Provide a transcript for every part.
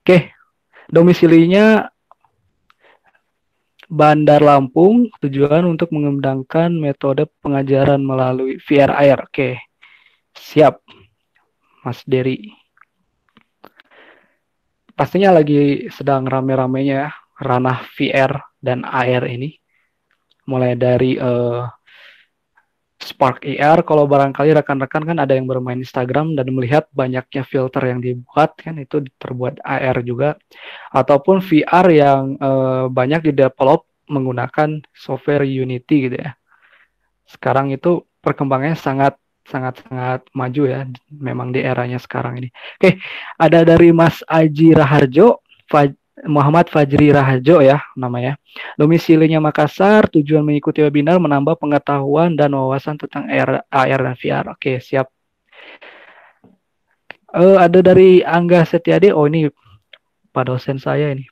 Oke, domisilinya Bandar Lampung, tujuan untuk mengembangkan metode pengajaran melalui VR AR. Oke, siap, Mas Dery. Pastinya lagi sedang rame-ramenya ya, ranah VR dan AR ini. Mulai dari Spark AR, kalau barangkali rekan-rekan kan ada yang bermain Instagram dan melihat banyaknya filter yang dibuat, kan itu terbuat AR juga. Ataupun VR yang banyak didevelop menggunakan software Unity gitu ya. Sekarang itu perkembangannya sangat sangat sangat maju ya, memang di eranya sekarang ini. Oke, ada dari Mas Aji Raharjo, Muhammad Fajri Raharjo ya namanya. Domisilinya Makassar, tujuan mengikuti webinar menambah pengetahuan dan wawasan tentang AR dan VR. Oke, siap. Ada dari Angga Setiadi. Oh, ini Pak dosen saya ini.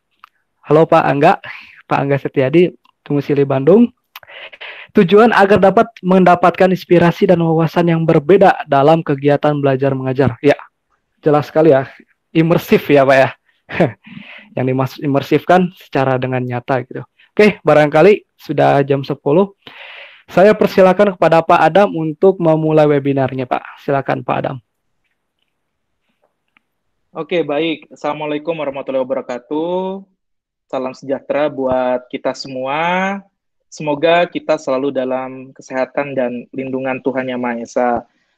Halo Pak Angga, Pak Angga Setiadi, domisili Bandung. Tujuan agar dapat mendapatkan inspirasi dan wawasan yang berbeda dalam kegiatan belajar mengajar. Ya, jelas sekali ya. Imersif ya Pak ya. Yang dimaksud imersif kan secara dengan nyata gitu. Oke, barangkali sudah jam 10. Saya persilakan kepada Pak Adam untuk memulai webinarnya Pak. Silakan Pak Adam. Oke, baik. Assalamualaikum warahmatullahi wabarakatuh. Salam sejahtera buat kita semua. Semoga kita selalu dalam kesehatan dan lindungan Tuhan Yang Maha Esa.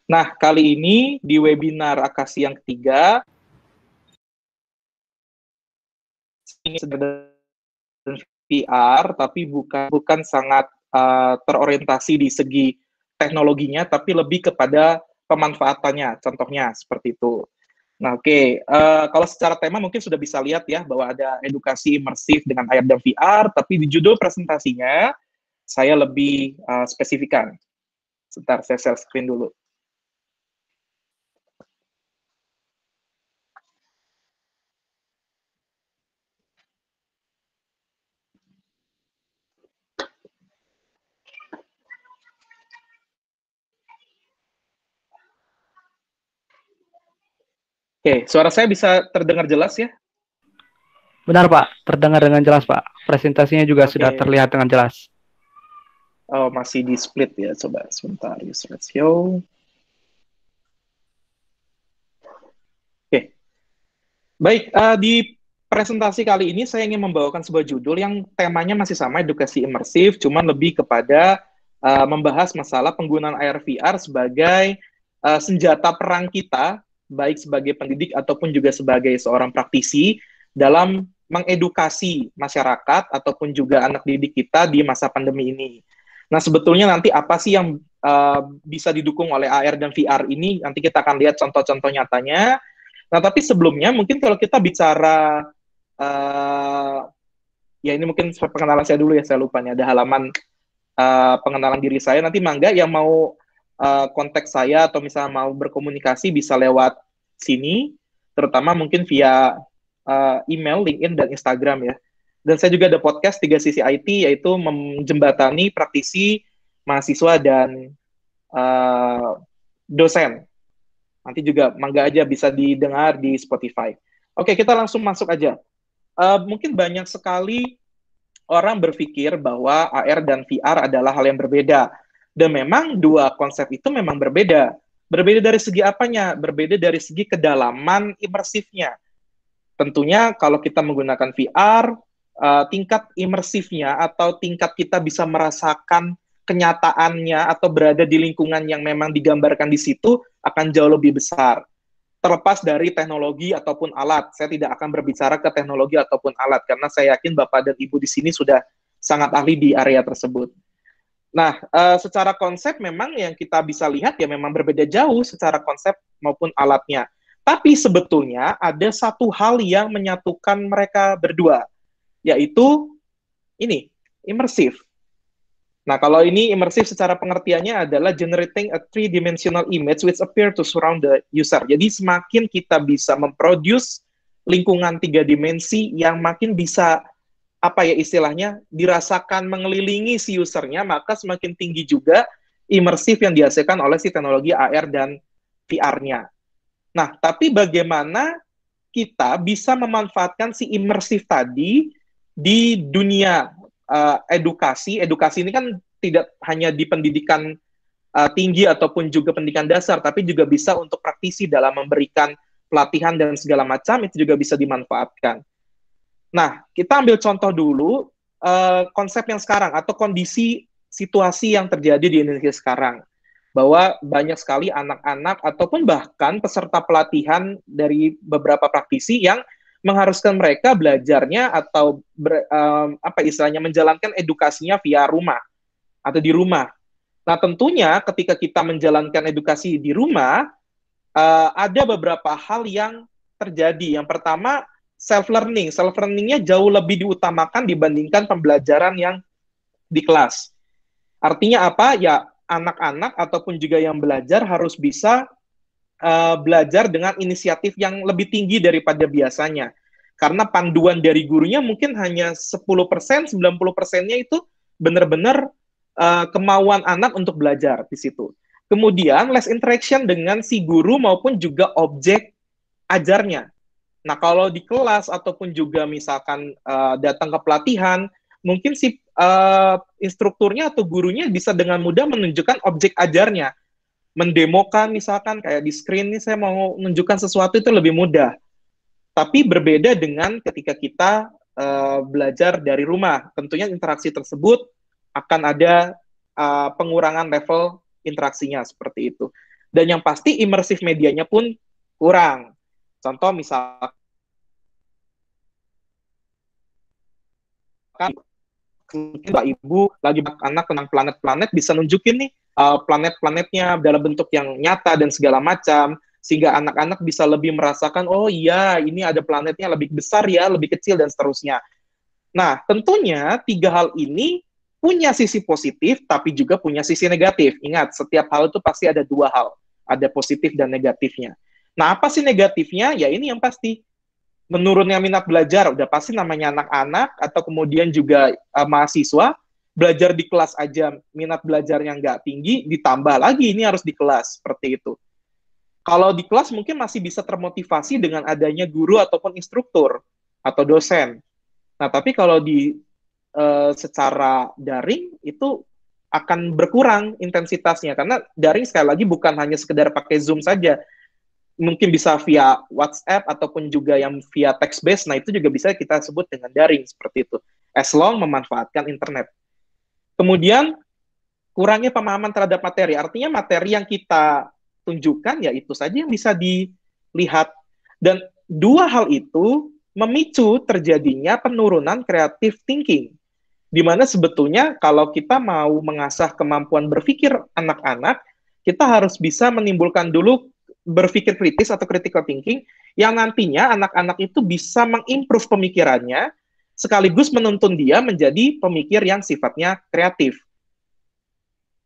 Nah, kali ini di webinar Akasi yang ketiga, ini sedang VR, tapi bukan sangat terorientasi di segi teknologinya, tapi lebih kepada pemanfaatannya. Contohnya seperti itu. Nah, oke. Kalau secara tema mungkin sudah bisa lihat ya bahwa ada edukasi imersif dengan AR dan VR, tapi di judul presentasinya saya lebih spesifikan. Sebentar, saya share screen dulu. Oke, suara saya bisa terdengar jelas ya? Benar Pak, terdengar dengan jelas Pak. Presentasinya juga sudah Oke. terlihat dengan jelas. Oh, masih di split ya. Coba sebentar. User ratio. Oke. Baik, di presentasi kali ini saya ingin membawakan sebuah judul yang temanya masih sama, edukasi imersif, cuman lebih kepada membahas masalah penggunaan AR VR sebagai senjata perang kita, baik sebagai pendidik ataupun juga sebagai seorang praktisi dalam mengedukasi masyarakat ataupun juga anak didik kita di masa pandemi ini. Nah, sebetulnya nanti apa sih yang bisa didukung oleh AR dan VR ini? Nanti kita akan lihat contoh-contoh nyatanya. Nah, tapi sebelumnya mungkin kalau kita bicara, ya ini mungkin pengenalan saya dulu ya, saya lupa nih, ada halaman pengenalan diri saya. Nanti mangga yang mau kontak saya atau misalnya mau berkomunikasi bisa lewat sini, terutama mungkin via email, LinkedIn, dan Instagram ya. Dan saya juga ada podcast Tiga Sisi IT, yaitu menjembatani praktisi, mahasiswa, dan dosen. Nanti juga mangga aja bisa didengar di Spotify. Oke, kita langsung masuk aja. Mungkin banyak sekali orang berpikir bahwa AR dan VR adalah hal yang berbeda. Dan memang dua konsep itu memang berbeda. Berbeda dari segi apanya? Berbeda dari segi kedalaman imersifnya. Tentunya kalau kita menggunakan VR, tingkat imersifnya atau tingkat kita bisa merasakan kenyataannya atau berada di lingkungan yang memang digambarkan di situ akan jauh lebih besar. Terlepas dari teknologi ataupun alat, saya tidak akan berbicara ke teknologi ataupun alat, karena saya yakin Bapak dan Ibu di sini sudah sangat ahli di area tersebut. Nah, secara konsep memang yang kita bisa lihat ya memang berbeda jauh secara konsep maupun alatnya. Tapi sebetulnya ada satu hal yang menyatukan mereka berdua, yaitu ini, imersif. Nah, kalau ini imersif secara pengertiannya adalah generating a three-dimensional image which appear to surround the user. Jadi semakin kita bisa memproduce lingkungan tiga dimensi yang makin bisa, apa ya istilahnya, dirasakan mengelilingi si usernya, maka semakin tinggi juga imersif yang dihasilkan oleh si teknologi AR dan VR-nya. Nah, tapi bagaimana kita bisa memanfaatkan si imersif tadi di dunia edukasi. Edukasi ini kan tidak hanya di pendidikan tinggi ataupun juga pendidikan dasar, tapi juga bisa untuk praktisi dalam memberikan pelatihan dan segala macam, itu juga bisa dimanfaatkan. Nah, kita ambil contoh dulu konsep yang sekarang atau kondisi situasi yang terjadi di Indonesia sekarang, bahwa banyak sekali anak-anak ataupun bahkan peserta pelatihan dari beberapa praktisi yang mengharuskan mereka belajarnya atau istilahnya menjalankan edukasinya via rumah atau di rumah. Nah, tentunya ketika kita menjalankan edukasi di rumah, ada beberapa hal yang terjadi. Yang pertama, self-learning. Self-learningnya jauh lebih diutamakan dibandingkan pembelajaran yang di kelas. Artinya apa? Ya, anak-anak ataupun juga yang belajar harus bisa belajar dengan inisiatif yang lebih tinggi daripada biasanya. Karena panduan dari gurunya mungkin hanya 10%, 90%-nya itu benar-benar kemauan anak untuk belajar di situ. Kemudian less interaction dengan si guru maupun juga objek ajarnya. Nah, kalau di kelas ataupun juga misalkan datang ke pelatihan, mungkin si instrukturnya atau gurunya bisa dengan mudah menunjukkan objek ajarnya. Mendemokan misalkan kayak di screen ini saya mau menunjukkan sesuatu itu lebih mudah. Tapi berbeda dengan ketika kita belajar dari rumah. Tentunya interaksi tersebut akan ada pengurangan level interaksinya seperti itu. Dan yang pasti imersif medianya pun kurang. Contoh misalkan mungkin Mbak Ibu lagi anak tentang planet-planet bisa nunjukin nih planet-planetnya dalam bentuk yang nyata dan segala macam, sehingga anak-anak bisa lebih merasakan, oh iya ini ada planetnya lebih besar ya, lebih kecil dan seterusnya. Nah, tentunya tiga hal ini punya sisi positif, tapi juga punya sisi negatif. Ingat, setiap hal itu pasti ada dua hal. Ada positif dan negatifnya. Nah, apa sih negatifnya? Ya ini yang pasti. Menurunnya minat belajar, udah pasti namanya anak-anak, atau kemudian juga mahasiswa, belajar di kelas aja, minat belajarnya nggak tinggi, ditambah lagi ini harus di kelas, seperti itu. Kalau di kelas mungkin masih bisa termotivasi dengan adanya guru ataupun instruktur, atau dosen. Nah, tapi kalau di secara daring itu akan berkurang intensitasnya karena daring sekali lagi bukan hanya sekedar pakai Zoom saja, mungkin bisa via WhatsApp ataupun juga yang via text based. Nah, itu juga bisa kita sebut dengan daring seperti itu, as long memanfaatkan internet. Kemudian kurangnya pemahaman terhadap materi, artinya materi yang kita tunjukkan ya itu saja yang bisa dilihat, dan dua hal itu memicu terjadinya penurunan creative thinking. Di mana sebetulnya kalau kita mau mengasah kemampuan berpikir anak-anak, kita harus bisa menimbulkan dulu berpikir kritis atau critical thinking, yang nantinya anak-anak itu bisa mengimprove pemikirannya, sekaligus menuntun dia menjadi pemikir yang sifatnya kreatif.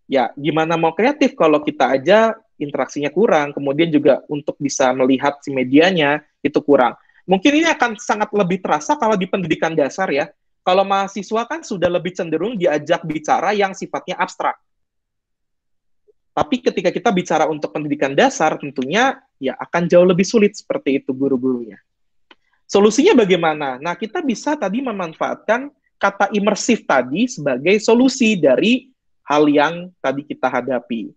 Ya, gimana mau kreatif kalau kita aja interaksinya kurang, kemudian juga untuk bisa melihat si medianya itu kurang. Mungkin ini akan sangat lebih terasa kalau di pendidikan dasar ya. Kalau mahasiswa kan sudah lebih cenderung diajak bicara yang sifatnya abstrak. Tapi ketika kita bicara untuk pendidikan dasar, tentunya ya akan jauh lebih sulit seperti itu guru-gurunya. Solusinya bagaimana? Nah, kita bisa tadi memanfaatkan kata imersif tadi sebagai solusi dari hal yang tadi kita hadapi.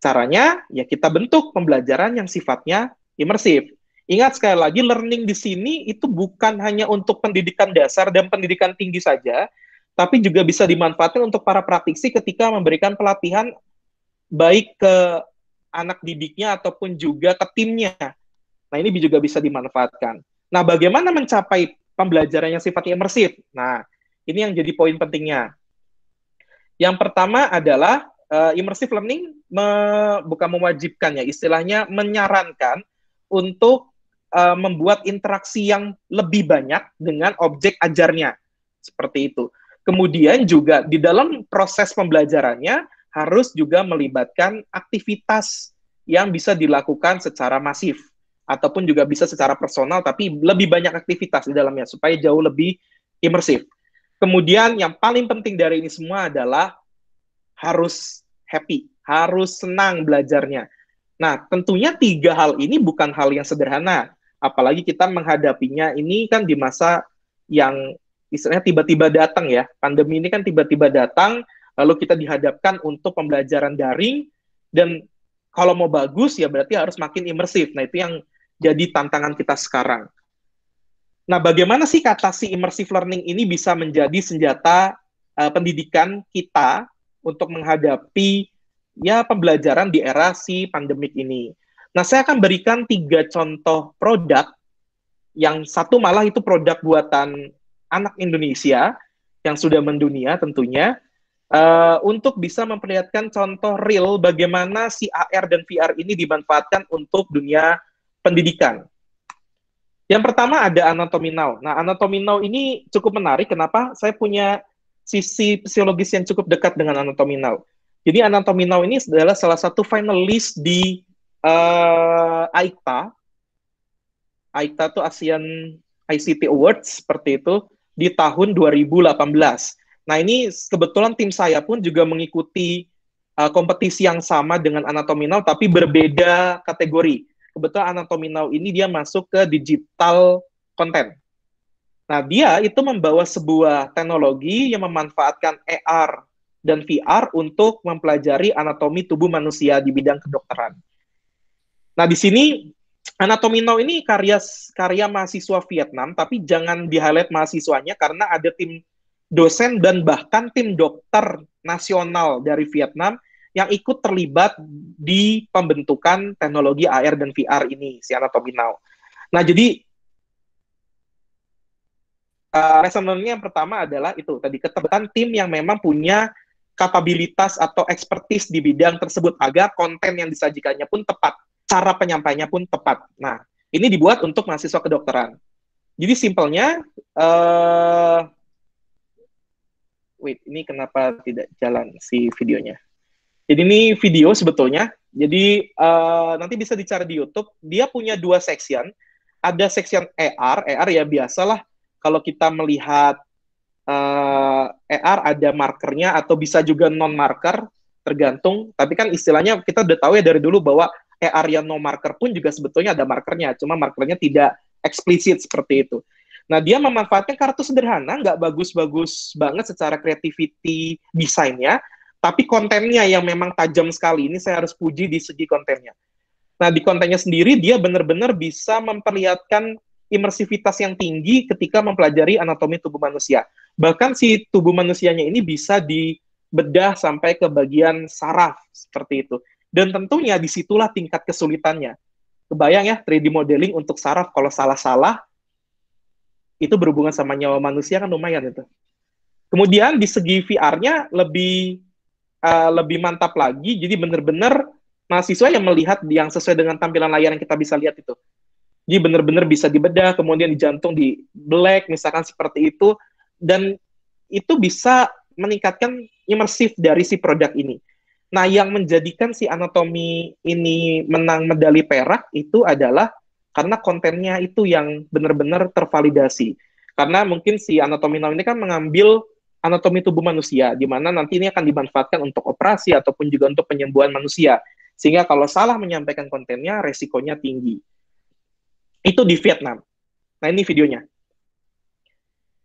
Caranya, ya kita bentuk pembelajaran yang sifatnya imersif. Ingat sekali lagi, learning di sini itu bukan hanya untuk pendidikan dasar dan pendidikan tinggi saja, tapi juga bisa dimanfaatkan untuk para praktisi ketika memberikan pelatihan baik ke anak didiknya ataupun juga ke timnya. Nah, ini juga bisa dimanfaatkan. Nah, bagaimana mencapai pembelajaran yang sifatnya imersif? Nah, ini yang jadi poin pentingnya. Yang pertama adalah immersive learning bukan mewajibkan ya, istilahnya menyarankan untuk membuat interaksi yang lebih banyak dengan objek ajarnya, seperti itu. Kemudian juga di dalam proses pembelajarannya harus juga melibatkan aktivitas yang bisa dilakukan secara masif, ataupun juga bisa secara personal, tapi lebih banyak aktivitas di dalamnya, supaya jauh lebih imersif. Kemudian yang paling penting dari ini semua adalah harus happy, harus senang belajarnya. Nah, tentunya tiga hal ini bukan hal yang sederhana. Apalagi kita menghadapinya ini kan di masa yang istilahnya tiba-tiba datang ya. Pandemi ini kan tiba-tiba datang, lalu kita dihadapkan untuk pembelajaran daring, dan kalau mau bagus ya berarti harus makin imersif. Nah, itu yang jadi tantangan kita sekarang. Nah, bagaimana sih kata si immersive learning ini bisa menjadi senjata pendidikan kita untuk menghadapi ya pembelajaran di era si pandemik ini. Nah, saya akan berikan 3 contoh produk, yang satu malah itu produk buatan anak Indonesia yang sudah mendunia tentunya, untuk bisa memperlihatkan contoh real bagaimana si AR dan VR ini dimanfaatkan untuk dunia pendidikan. Yang pertama ada Anatomy Now. Nah, Anatomy Now ini cukup menarik. Kenapa? Saya punya sisi psikologis yang cukup dekat dengan Anatomy Now. Jadi Anatomy Now ini adalah salah satu finalis di AICTA. AICTA itu Asian ICT Awards, seperti itu, di tahun 2018. Nah, ini kebetulan tim saya pun juga mengikuti kompetisi yang sama dengan Anatomy Now, tapi berbeda kategori. Kebetulan Anatomy Now ini dia masuk ke digital content. Nah, dia itu membawa sebuah teknologi yang memanfaatkan AR dan VR untuk mempelajari anatomi tubuh manusia di bidang kedokteran. Nah, di sini Anatomy Now ini karya mahasiswa Vietnam, tapi jangan di-highlight mahasiswanya karena ada tim dosen dan bahkan tim dokter nasional dari Vietnam yang ikut terlibat di pembentukan teknologi AR dan VR ini, si Anatomy Now. Nah, jadi lesson-nya yang pertama adalah itu tadi, keterlibatan tim yang memang punya kapabilitas atau expertise di bidang tersebut agar konten yang disajikannya pun tepat, cara penyampaiannya pun tepat. Nah, ini dibuat untuk mahasiswa kedokteran. Jadi simpelnya, wait, ini kenapa tidak jalan si videonya? Jadi ini video sebetulnya. Jadi nanti bisa dicari di YouTube. Dia punya 2 section. Ada section AR ya biasalah. Kalau kita melihat AR ada markernya atau bisa juga non-marker, tergantung. Tapi kan istilahnya kita udah tahu ya dari dulu bahwa AR yang no-marker pun juga sebetulnya ada markernya. Cuma markernya tidak eksplisit seperti itu. Nah, dia memanfaatkan kartu sederhana, nggak bagus-bagus banget secara creativity desainnya, tapi kontennya yang memang tajam sekali. Ini saya harus puji di segi kontennya. Nah, di kontennya sendiri dia benar-benar bisa memperlihatkan imersivitas yang tinggi ketika mempelajari anatomi tubuh manusia. Bahkan si tubuh manusianya ini bisa dibedah sampai ke bagian saraf, seperti itu. Dan tentunya disitulah tingkat kesulitannya. Kebayang ya, 3D modeling untuk saraf, kalau salah-salah, itu berhubungan sama nyawa manusia kan lumayan itu. Kemudian di segi VR-nya lebih mantap lagi, jadi benar-benar mahasiswa yang melihat yang sesuai dengan tampilan layar yang kita bisa lihat itu. Jadi benar-benar bisa dibedah, kemudian dijantung di black, misalkan seperti itu, dan itu bisa meningkatkan imersif dari si produk ini. Nah, yang menjadikan si anatomi ini menang medali perak itu adalah karena kontennya itu yang benar-benar tervalidasi. Karena mungkin si Anatomy Now ini kan mengambil anatomi tubuh manusia, di mana nanti ini akan dimanfaatkan untuk operasi ataupun juga untuk penyembuhan manusia. Sehingga kalau salah menyampaikan kontennya, resikonya tinggi. Itu di Vietnam. Nah, ini videonya.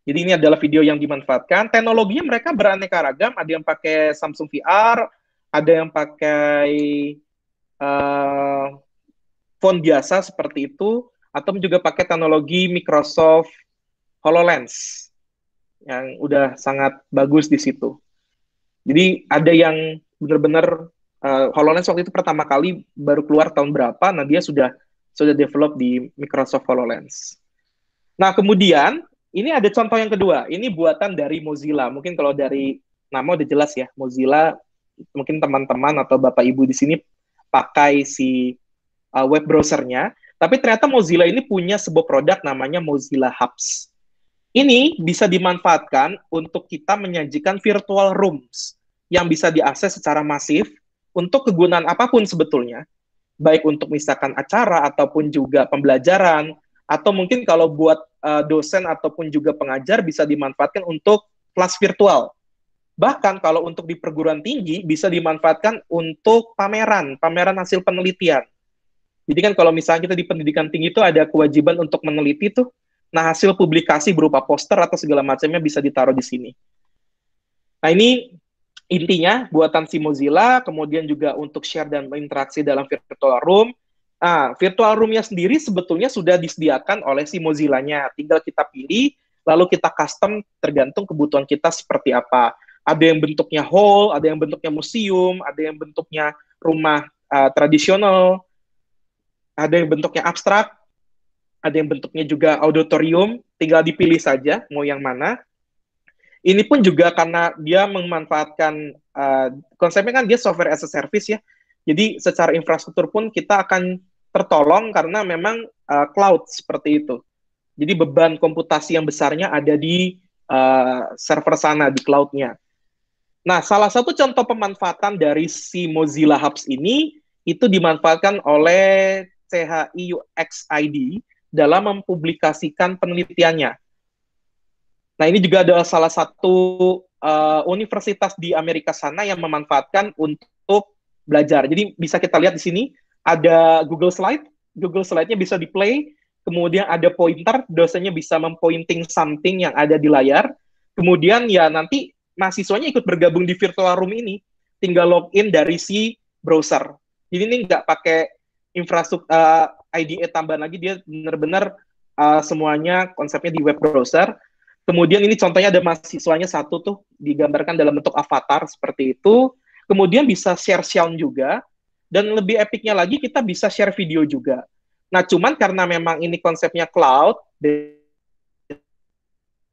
Jadi ini adalah video yang dimanfaatkan. Teknologinya mereka beraneka ragam. Ada yang pakai Samsung VR, ada yang pakai phone biasa seperti itu, atau juga pakai teknologi Microsoft HoloLens yang udah sangat bagus di situ. Jadi ada yang benar-benar HoloLens waktu itu pertama kali baru keluar tahun berapa, nah dia sudah develop di Microsoft HoloLens. Nah, kemudian ini ada contoh yang kedua. Ini buatan dari Mozilla. Mungkin kalau dari nama udah jelas ya, Mozilla. Mungkin teman-teman atau Bapak Ibu di sini pakai si web browsernya. Tapi ternyata Mozilla ini punya sebuah produk namanya Mozilla Hubs. Ini bisa dimanfaatkan untuk kita menyajikan virtual rooms yang bisa diakses secara masif untuk kegunaan apapun sebetulnya. Baik untuk misalkan acara ataupun juga pembelajaran, atau mungkin kalau buat dosen ataupun juga pengajar bisa dimanfaatkan untuk kelas virtual. Bahkan kalau untuk di perguruan tinggi bisa dimanfaatkan untuk pameran hasil penelitian. Jadi kan kalau misalnya kita di pendidikan tinggi itu ada kewajiban untuk meneliti tuh, nah hasil publikasi berupa poster atau segala macamnya bisa ditaruh di sini. Nah ini intinya buatan si Mozilla, kemudian juga untuk share dan berinteraksi dalam virtual room. Nah, virtual roomnya sendiri sebetulnya sudah disediakan oleh si Mozilla-nya. Tinggal kita pilih, lalu kita custom tergantung kebutuhan kita seperti apa. Ada yang bentuknya hall, ada yang bentuknya museum, ada yang bentuknya rumah tradisional, ada yang bentuknya abstrak, ada yang bentuknya juga auditorium. Tinggal dipilih saja mau yang mana. Ini pun juga karena dia memanfaatkan konsepnya kan dia software as a service ya. Jadi secara infrastruktur pun kita akan tertolong karena memang cloud seperti itu. Jadi beban komputasi yang besarnya ada di server sana di cloud-nya. Nah, salah satu contoh pemanfaatan dari si Mozilla Hubs ini itu dimanfaatkan oleh CHI UXID dalam mempublikasikan penelitiannya. Nah, ini juga adalah salah satu universitas di Amerika sana yang memanfaatkan untuk belajar. Jadi bisa kita lihat di sini ada Google Slide, Google Slide-nya bisa di-play, kemudian ada pointer, dosennya bisa mempointing something yang ada di layar, kemudian ya nanti mahasiswanya ikut bergabung di virtual room ini, tinggal login dari si browser. Jadi ini nggak pakai infrastruktur IDE tambahan lagi, dia benar-benar semuanya konsepnya di web browser. Kemudian ini contohnya ada mahasiswanya satu tuh digambarkan dalam bentuk avatar seperti itu. Kemudian bisa share sound juga. Dan lebih epicnya lagi kita bisa share video juga. Nah cuman karena memang ini konsepnya cloud,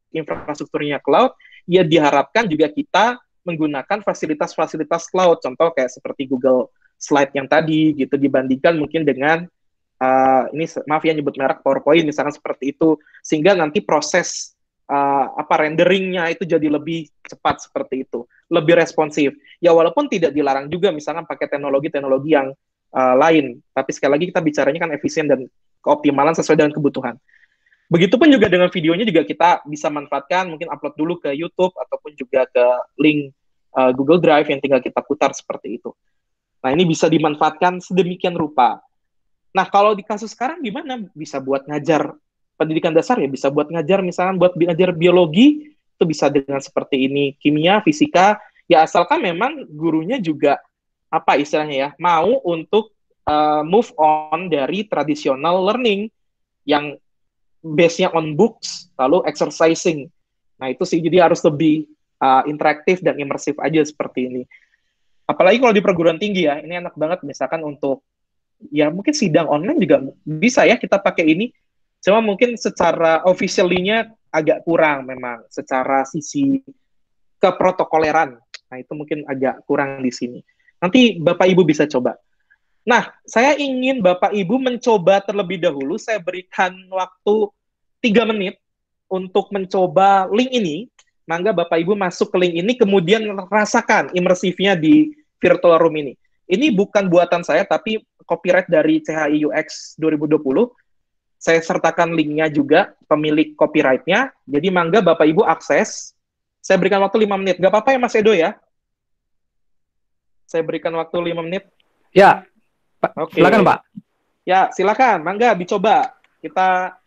infrastrukturnya cloud, ya diharapkan juga kita menggunakan fasilitas-fasilitas cloud. Contoh kayak seperti Google Slide yang tadi gitu dibandingkan mungkin dengan ini maaf ya nyebut merek PowerPoint misalkan seperti itu. Sehingga nanti proses renderingnya itu jadi lebih cepat seperti itu, lebih responsif. Ya walaupun tidak dilarang juga misalkan pakai teknologi-teknologi yang lain, tapi sekali lagi kita bicaranya kan efisien dan keoptimalan sesuai dengan kebutuhan. Begitupun juga dengan videonya juga kita bisa manfaatkan, mungkin upload dulu ke YouTube ataupun juga ke link Google Drive yang tinggal kita putar seperti itu. Nah ini bisa dimanfaatkan sedemikian rupa. Nah kalau di kasus sekarang gimana? Bisa buat ngajar pendidikan dasar ya, bisa buat ngajar misalkan buat ngajar biologi itu bisa dengan seperti ini, kimia, fisika, ya asalkan memang gurunya juga apa istilahnya ya, mau untuk move on dari traditional learning yang base-nya on books lalu exercising. Nah itu sih jadi harus lebih interaktif dan imersif aja seperti ini. Apalagi kalau di perguruan tinggi ya, ini enak banget misalkan untuk ya mungkin sidang online juga bisa ya kita pakai ini. Cuma mungkin secara officially-nya agak kurang memang, secara sisi keprotokoleran. Nah, itu mungkin agak kurang di sini. Nanti Bapak Ibu bisa coba. Nah, saya ingin Bapak Ibu mencoba terlebih dahulu, saya berikan waktu 3 menit untuk mencoba link ini. Mangga Bapak Ibu masuk ke link ini, kemudian rasakan imersifnya di virtual room ini. Ini bukan buatan saya, tapi copyright dari CHI UX 2020. Saya sertakan linknya juga, pemilik copyright-nya. Jadi mangga Bapak Ibu akses. Saya berikan waktu 5 menit. Gak apa-apa ya Mas Edo ya? Saya berikan waktu 5 menit. Ya, Pak. Okay. Silakan Pak. Ya, silakan. Mangga dicoba. Kita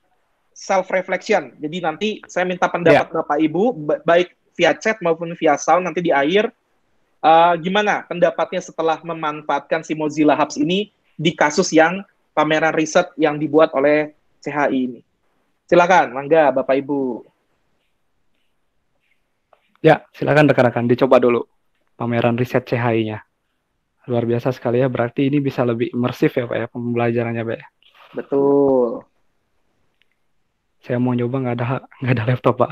self-reflection. Jadi nanti saya minta pendapat Bapak Ibu, baik via chat maupun via sound nanti di akhir. Gimana pendapatnya setelah memanfaatkan si Mozilla Hubs ini di kasus yang pameran riset yang dibuat oleh CHI ini. Silakan, mangga Bapak Ibu. Ya, silakan rekan-rekan dicoba dulu pameran riset CHI-nya. Luar biasa sekali ya, berarti ini bisa lebih imersif ya Pak ya pembelajarannya Pak ya. Betul. Saya mau nyoba nggak ada laptop Pak.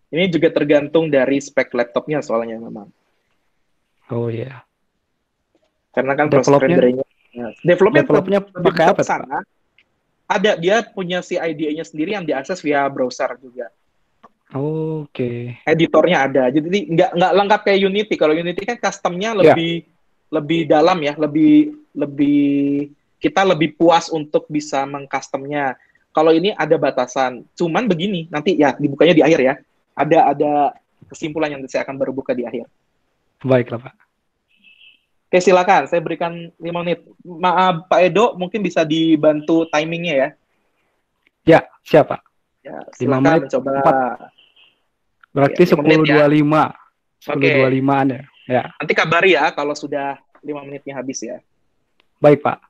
Ini juga tergantung dari spek laptopnya soalnya memang. Oh iya. Yeah. Karena kan proses renderingnya. Developnya pakai apa sana. Ada, dia punya si IDE-nya sendiri yang diakses via browser juga. Oke. Editornya ada. Jadi nggak lengkap kayak Unity. Kalau Unity kan customnya lebih dalam ya, lebih kita lebih puas untuk bisa mengcustomnya. Kalau ini ada batasan. Cuman begini, nanti ya dibukanya di akhir ya. Ada kesimpulan yang saya akan baru buka di akhir. Baiklah Pak. Oke, silakan. Saya berikan 5 menit. Maaf, Pak Edo, mungkin bisa dibantu timingnya ya. Ya, siapa? Ya, 5 silakan menit mencoba. 4, Ya, berarti 5 menit ya. 10.25. Oke. 10.25-an ya. Ya, Nanti kabari ya kalau sudah 5 menitnya habis ya. baik Pak.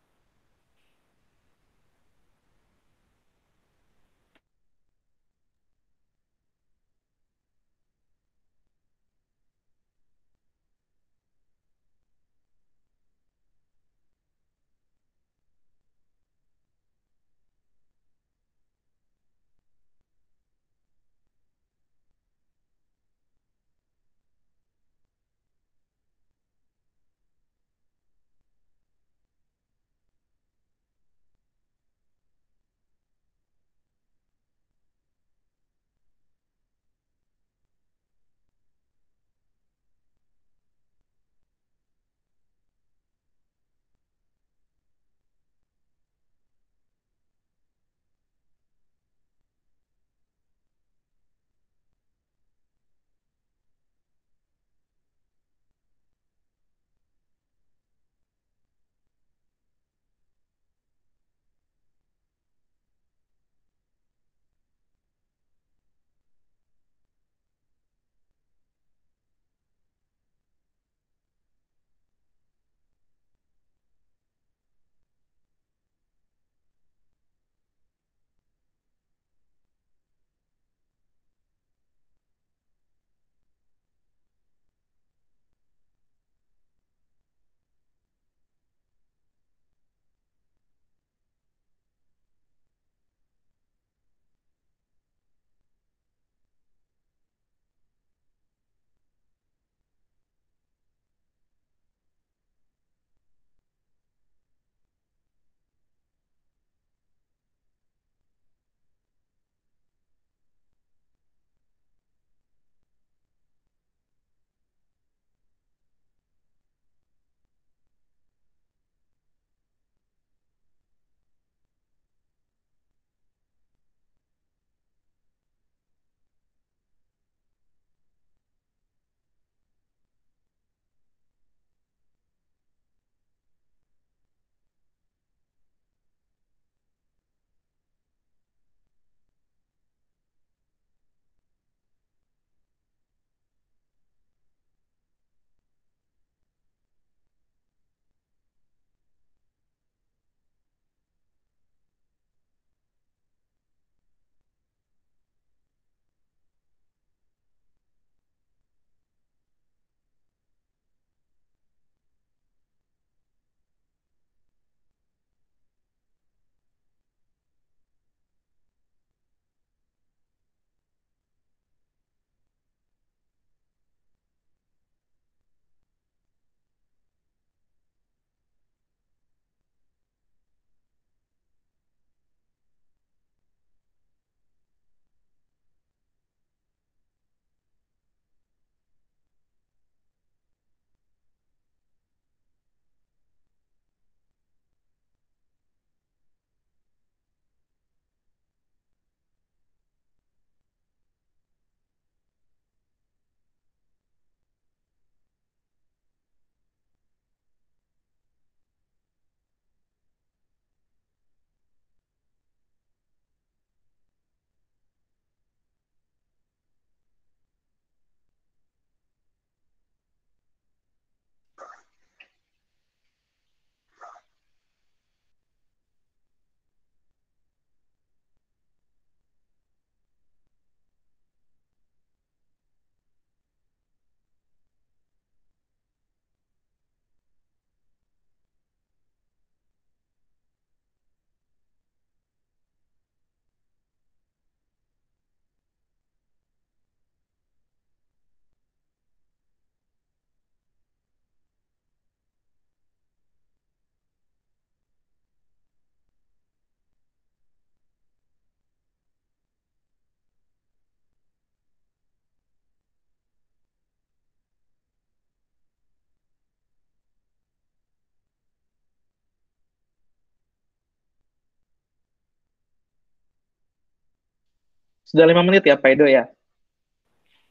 Sudah 5 menit ya, Pak Edo ya.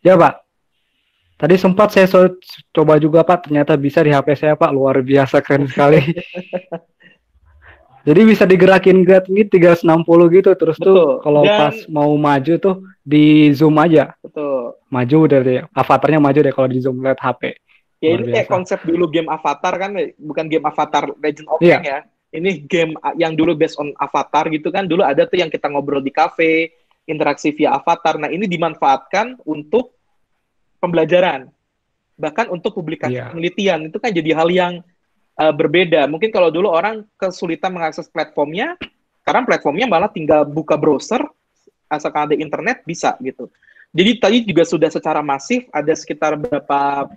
Ya Pak. Tadi sempat saya coba juga Pak, ternyata bisa di HP saya Pak, luar biasa keren sekali. Jadi bisa digerakin ini 360 gitu, terus tuh Betul. kalau pas Dan mau maju tuh di zoom aja, betul. maju dari avatarnya maju deh kalau di zoom lihat HP, Ya luar ini kayak biasa. konsep dulu game Avatar kan, bukan game Avatar Legend of Aang Iya, ya. Ini game yang dulu based on Avatar gitu kan. Dulu ada tuh yang kita ngobrol di cafe, interaksi via Avatar. Nah ini dimanfaatkan untuk pembelajaran, bahkan untuk publikasi iya, penelitian. Itu kan jadi hal yang berbeda. Mungkin kalau dulu orang kesulitan mengakses platformnya, sekarang platformnya malah tinggal buka browser, asalkan ada internet bisa gitu. Jadi tadi juga sudah secara masif ada sekitar berapa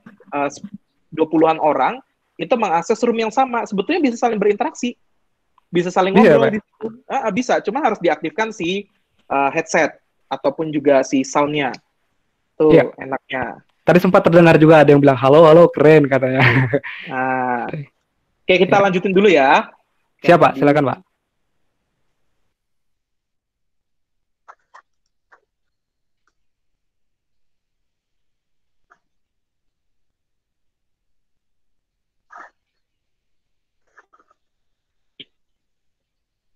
20-an orang itu mengakses room yang sama. Sebetulnya bisa saling berinteraksi, bisa saling bisa ya ngobrol Pak. di situ. Bisa, cuma harus diaktifkan si headset ataupun juga si soundnya. Iya, Tuh enaknya. tadi sempat terdengar juga ada yang bilang halo halo keren katanya. Nah, oke kita Ya, lanjutin dulu ya. Yang siapa? tadi. Silakan Pak.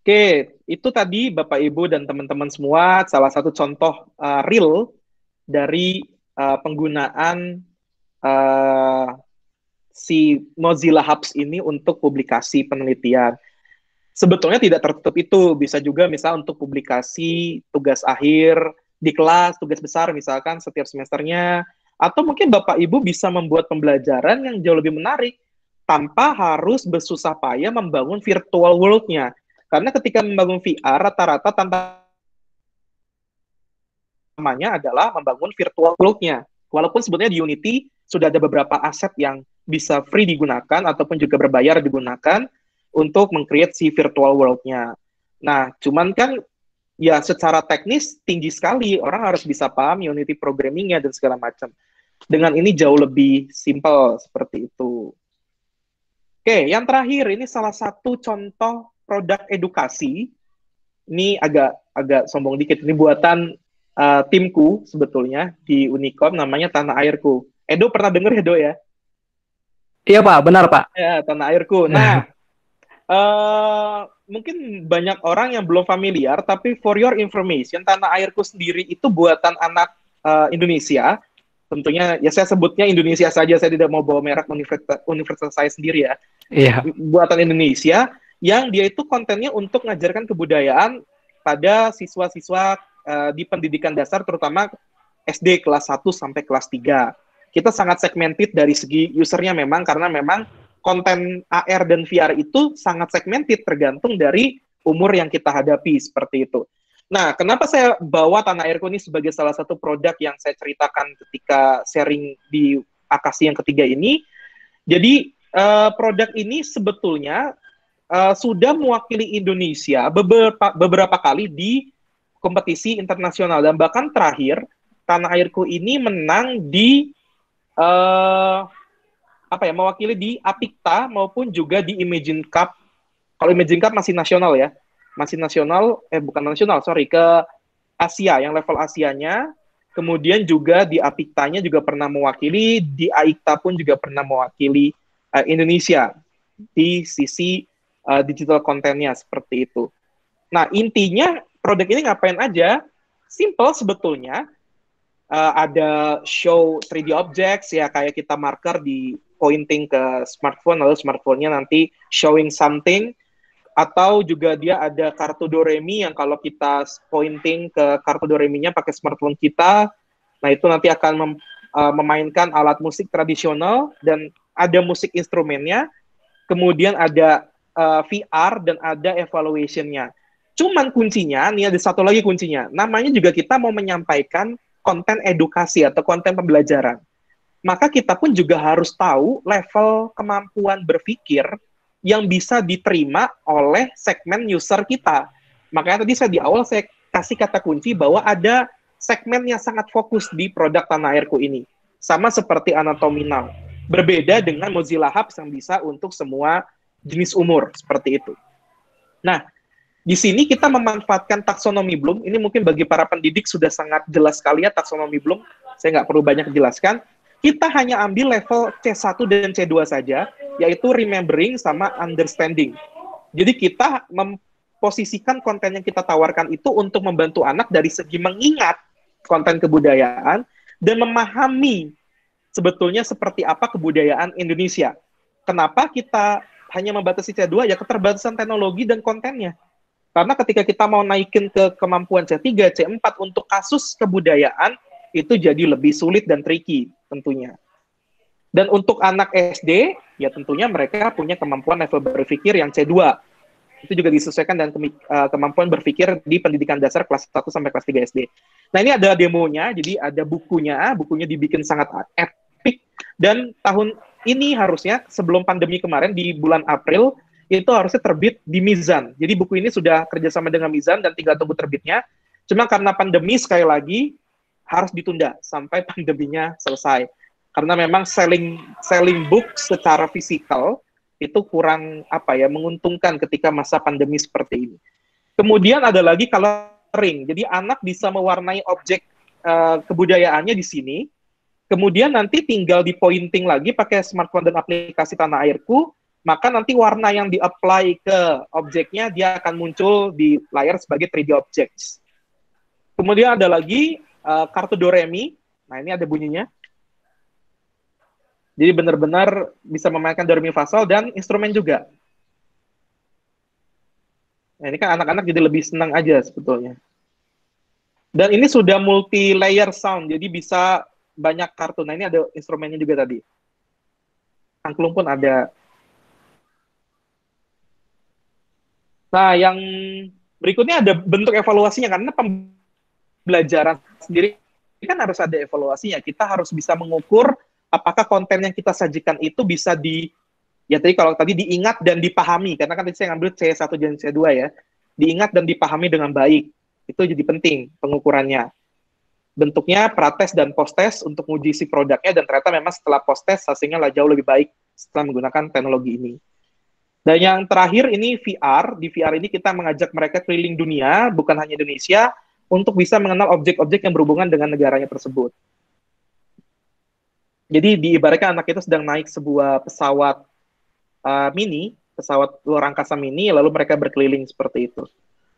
Oke, itu tadi Bapak Ibu dan teman-teman semua salah satu contoh real dari penggunaan uh, si Mozilla Hubs ini untuk publikasi penelitian. Sebetulnya tidak tertutup itu, bisa juga misal untuk publikasi tugas akhir di kelas, tugas besar misalkan setiap semesternya, atau mungkin Bapak Ibu bisa membuat pembelajaran yang jauh lebih menarik tanpa harus bersusah payah membangun virtual world-nya. Karena ketika membangun VR, rata-rata tantangannya adalah membangun virtual world-nya. Walaupun sebenarnya di Unity sudah ada beberapa aset yang bisa free digunakan ataupun juga berbayar digunakan untuk meng-create si virtual world-nya. Nah, cuman kan ya secara teknis tinggi sekali, orang harus bisa paham Unity programming-nya dan segala macam. Dengan ini jauh lebih simple seperti itu. Oke, yang terakhir ini salah satu contoh produk edukasi. Ini agak agak sombong dikit. Ini buatan timku sebetulnya di Unicom, namanya Tanah Airku. Edo pernah dengar ya, Do ya? Iya Pak, benar Pak. Ya, Tanah Airku. Nah, mungkin banyak orang yang belum familiar, tapi for your information, Tanah Airku sendiri itu buatan anak Indonesia. Tentunya, ya saya sebutnya Indonesia saja, saya tidak mau bawa merek universitas saya sendiri ya. Iya, Buatan Indonesia, yang dia itu kontennya untuk mengajarkan kebudayaan pada siswa-siswa di pendidikan dasar, terutama SD kelas 1 sampai kelas 3. Kita sangat segmented dari segi usernya memang, karena memang konten AR dan VR itu sangat segmented tergantung dari umur yang kita hadapi seperti itu. Nah, kenapa saya bawa Tanah Airku ini sebagai salah satu produk yang saya ceritakan ketika sharing di Akasi yang ketiga ini? Jadi produk ini sebetulnya sudah mewakili Indonesia beberapa kali di kompetisi internasional, dan bahkan terakhir Tanah Airku ini menang di mewakili di Apikta maupun juga di Imagine Cup. Kalau Imagine Cup masih nasional ya, masih nasional, bukan nasional, sorry, ke Asia, yang level Asianya. Kemudian juga di Apiktanya juga pernah mewakili, di Aikta pun juga pernah mewakili Indonesia di sisi digital kontennya seperti itu. Nah, intinya produk ini ngapain aja? Simple sebetulnya. Ada show 3D objects ya, kayak kita marker di pointing ke smartphone, lalu smartphone-nya nanti showing something. Atau juga dia ada kartu Doremi yang kalau kita pointing ke kartu Doremi-nya pakai smartphone kita, nah itu nanti akan memainkan alat musik tradisional dan ada musik instrumennya. Kemudian ada VR dan ada evaluation-nya. Cuman kuncinya, nih ada satu lagi kuncinya. Namanya juga kita mau menyampaikan konten edukasi atau konten pembelajaran. Maka kita pun juga harus tahu level kemampuan berpikir yang bisa diterima oleh segmen user kita. Makanya tadi saya di awal saya kasih kata kunci bahwa ada segmen yang sangat fokus di produk Tanah Airku ini. Sama seperti Anatomy Now. Berbeda dengan Mozilla Hubs yang bisa untuk semua jenis umur, seperti itu. Nah, di sini kita memanfaatkan taksonomi Bloom. Ini mungkin bagi para pendidik sudah sangat jelas sekali ya taksonomi Bloom. Saya nggak perlu banyak jelaskan. kita hanya ambil level C1 dan C2 saja, yaitu remembering sama understanding. Jadi kita memposisikan konten yang kita tawarkan itu untuk membantu anak dari segi mengingat konten kebudayaan dan memahami sebetulnya seperti apa kebudayaan Indonesia. Kenapa kita hanya membatasi C2? Ya keterbatasan teknologi dan kontennya. Karena ketika kita mau naikin ke kemampuan C3, C4 untuk kasus kebudayaan, itu jadi lebih sulit dan tricky tentunya. Dan untuk anak SD, ya tentunya mereka punya kemampuan level berpikir yang C2. Itu juga disesuaikan dengan kemampuan berpikir di pendidikan dasar kelas 1 sampai kelas 3 SD. Nah, ini ada demonya, jadi ada bukunya dibikin sangat epic, dan tahun ini harusnya sebelum pandemi kemarin di bulan April, itu harusnya terbit di Mizan. Jadi buku ini sudah kerjasama dengan Mizan dan tinggal tunggu terbitnya. Cuma karena pandemi sekali lagi, harus ditunda sampai pandeminya selesai. Karena memang selling book secara fisikal itu kurang menguntungkan ketika masa pandemi seperti ini. Kemudian ada lagi coloring. Jadi anak bisa mewarnai objek kebudayaannya di sini. Kemudian nanti tinggal di pointing lagi pakai smartphone dan aplikasi Tanah Airku, maka nanti warna yang di-apply ke objeknya dia akan muncul di layar sebagai 3D objects. Kemudian ada lagi kartu Doremi. Nah, ini ada bunyinya. Jadi benar-benar bisa memainkan Do, Re, Mi, Fa, Sol dan instrumen juga. Nah, ini kan anak-anak jadi lebih senang aja sebetulnya. Dan ini sudah multi-layer sound, jadi bisa banyak kartu. Nah, ini ada instrumennya juga tadi. Angklung pun ada. Nah, yang berikutnya ada bentuk evaluasinya, karena pembelajaran sendiri kan harus ada evaluasinya. Kita harus bisa mengukur apakah konten yang kita sajikan itu bisa diingat dan dipahami, karena kan tadi saya ngambil C1 dan C2 ya, diingat dan dipahami dengan baik. Itu jadi penting pengukurannya. Bentuknya prates dan postes untuk menguji si produknya, dan ternyata memang setelah postes hasilnya jauh lebih baik setelah menggunakan teknologi ini. Dan yang terakhir ini VR. Di VR ini kita mengajak mereka keliling dunia, bukan hanya Indonesia, untuk bisa mengenal objek-objek yang berhubungan dengan negaranya tersebut. Jadi diibaratkan anak itu sedang naik sebuah pesawat pesawat luar angkasa mini, lalu mereka berkeliling seperti itu.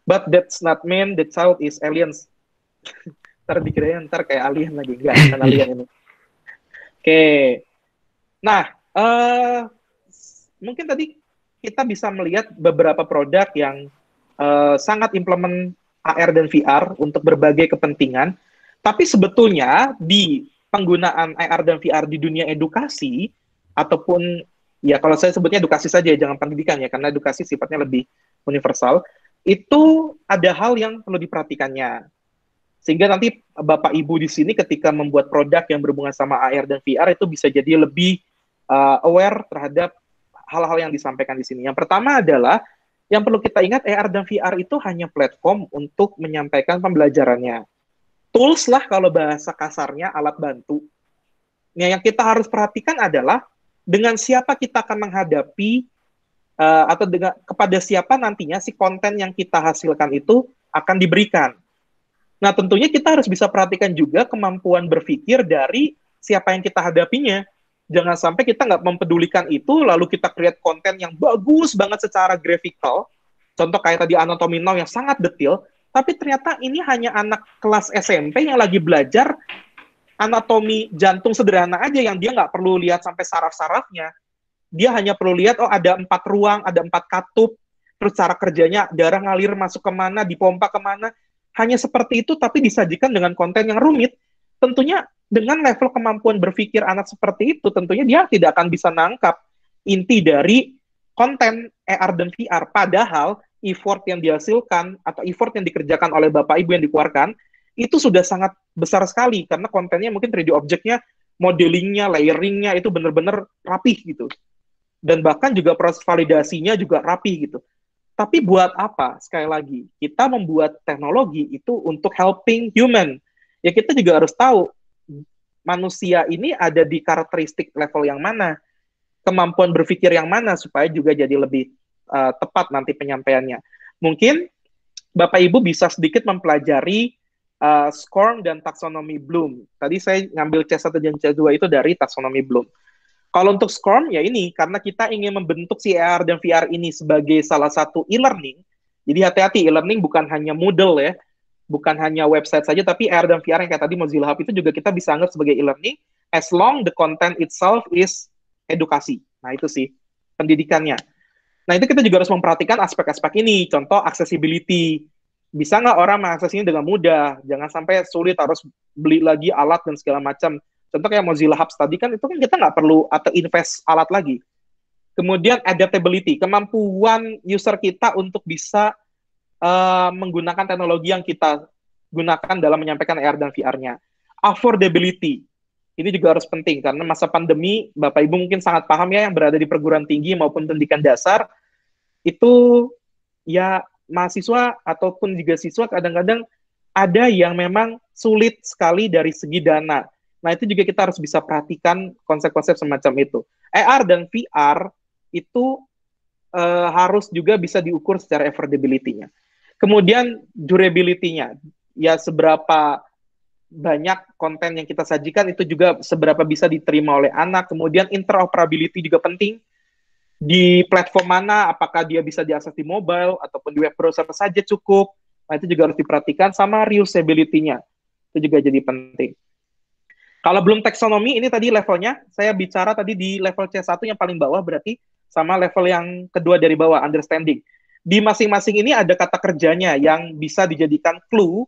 But that's not mean the child is aliens. Ntar kayak alien lagi. Enggak, bukan alien ini. Oke. Nah, mungkin tadi kita bisa melihat beberapa produk yang sangat implement AR dan VR untuk berbagai kepentingan. Tapi sebetulnya di penggunaan AR dan VR di dunia edukasi, ataupun ya kalau saya sebutnya edukasi saja, jangan pendidikan ya, karena edukasi sifatnya lebih universal, itu ada hal yang perlu diperhatikannya. Sehingga nanti Bapak Ibu di sini ketika membuat produk yang berhubungan sama AR dan VR itu bisa jadi lebih aware terhadap hal-hal yang disampaikan di sini. Yang pertama adalah, yang perlu kita ingat, AR dan VR itu hanya platform untuk menyampaikan pembelajarannya. Tools lah kalau bahasa kasarnya, alat bantu. Nah, yang kita harus perhatikan adalah dengan siapa kita akan menghadapi atau kepada siapa nantinya si konten yang kita hasilkan itu akan diberikan. Nah, tentunya kita harus bisa perhatikan juga kemampuan berpikir dari siapa yang kita hadapinya. Jangan sampai kita nggak mempedulikan itu, lalu kita create konten yang bagus banget secara grafikal. Contoh kayak tadi Anatomy Now yang sangat detail, tapi ternyata ini hanya anak kelas SMP yang lagi belajar anatomi jantung sederhana aja, yang dia nggak perlu lihat sampai saraf-sarafnya. Dia hanya perlu lihat, oh ada 4 ruang, ada 4 katup, terus cara kerjanya, darah ngalir masuk kemana, dipompa kemana. Hanya seperti itu, tapi disajikan dengan konten yang rumit. Tentunya dengan level kemampuan berpikir anak seperti itu, tentunya dia tidak akan bisa nangkap inti dari konten AR dan VR. Padahal effort yang dihasilkan atau effort yang dikerjakan oleh Bapak Ibu yang dikeluarkan itu sudah sangat besar sekali, karena kontennya mungkin 3D objeknya, modelingnya, layeringnya itu benar-benar rapih gitu. Dan bahkan juga proses validasinya juga rapih gitu. Tapi buat apa? Sekali lagi, kita membuat teknologi itu untuk helping human. Ya kita juga harus tahu manusia ini ada di karakteristik level yang mana, kemampuan berpikir yang mana, supaya juga jadi lebih tepat nanti penyampaiannya. Mungkin Bapak Ibu bisa sedikit mempelajari SCORM dan taksonomi Bloom. Tadi saya ngambil C1 dan C2 itu dari taksonomi Bloom. Kalau untuk SCORM ya ini, karena kita ingin membentuk si AR dan VR ini sebagai salah satu e-learning, jadi hati-hati, e-learning bukan hanya Moodle ya, bukan hanya website saja, tapi AR dan VR yang kayak tadi Mozilla Hub itu juga kita bisa anggap sebagai e-learning, as long the content itself is edukasi. Nah itu sih, pendidikannya. Nah itu kita juga harus memperhatikan aspek-aspek ini, contoh accessibility, bisa nggak orang mengakses ini dengan mudah, jangan sampai sulit harus beli lagi alat dan segala macam. Contoh kayak Mozilla Hubs tadi kan itu kan kita nggak perlu atau invest alat lagi. Kemudian adaptability, kemampuan user kita untuk bisa menggunakan teknologi yang kita gunakan dalam menyampaikan AR dan VR-nya. Affordability, ini juga harus penting karena masa pandemi, Bapak Ibu mungkin sangat paham ya yang berada di perguruan tinggi maupun pendidikan dasar, itu ya mahasiswa ataupun juga siswa kadang-kadang ada yang memang sulit sekali dari segi dana. Nah, itu juga kita harus bisa perhatikan konsep-konsep semacam itu. AR dan VR itu harus juga bisa diukur secara affordability-nya. Kemudian durability-nya, ya seberapa banyak konten yang kita sajikan itu juga seberapa bisa diterima oleh anak. Kemudian interoperability juga penting. Di platform mana, apakah dia bisa diakses di mobile ataupun di web browser saja cukup. Nah, itu juga harus diperhatikan, sama reusability-nya. Itu juga jadi penting. Kalau belum taksonomi, ini tadi levelnya, saya bicara tadi di level C1 yang paling bawah, berarti sama level yang kedua dari bawah, understanding. Di masing-masing ini ada kata kerjanya yang bisa dijadikan clue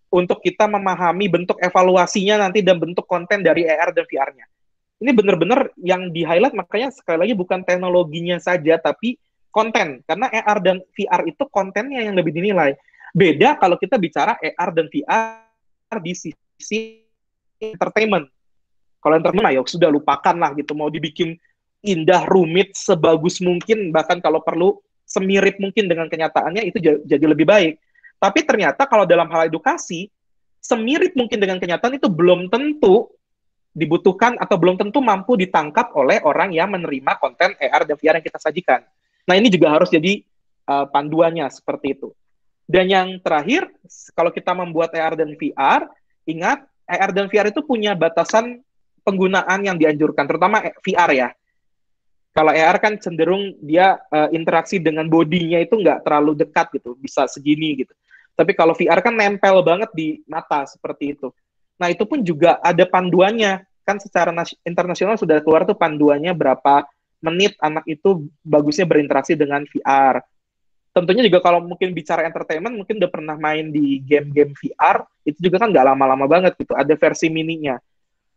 untuk kita memahami bentuk evaluasinya nanti dan bentuk konten dari AR dan VR-nya. Ini benar-benar yang di-highlight, makanya sekali lagi bukan teknologinya saja, tapi konten. Karena AR dan VR itu kontennya yang lebih dinilai. Beda kalau kita bicara AR dan VR di sisi entertainment. Kalau entertainment, ya sudah lupakan lah gitu. Mau dibikin indah, rumit, sebagus mungkin, bahkan kalau perlu semirip mungkin dengan kenyataannya, itu jadi lebih baik. Tapi ternyata kalau dalam hal edukasi, semirip mungkin dengan kenyataan itu belum tentu dibutuhkan atau belum tentu mampu ditangkap oleh orang yang menerima konten AR dan VR yang kita sajikan. Nah, ini juga harus jadi panduannya seperti itu. Dan yang terakhir, kalau kita membuat AR dan VR, ingat, AR dan VR itu punya batasan penggunaan yang dianjurkan, terutama VR ya. Kalau AR kan cenderung dia interaksi dengan bodinya itu nggak terlalu dekat gitu, bisa segini gitu. Tapi kalau VR kan nempel banget di mata, seperti itu. Nah, itu pun juga ada panduannya. Kan secara internasional sudah keluar tuh panduannya berapa menit anak itu bagusnya berinteraksi dengan VR. Tentunya juga kalau mungkin bicara entertainment, mungkin udah pernah main di game-game VR, itu juga kan nggak lama-lama banget gitu, ada versi mininya.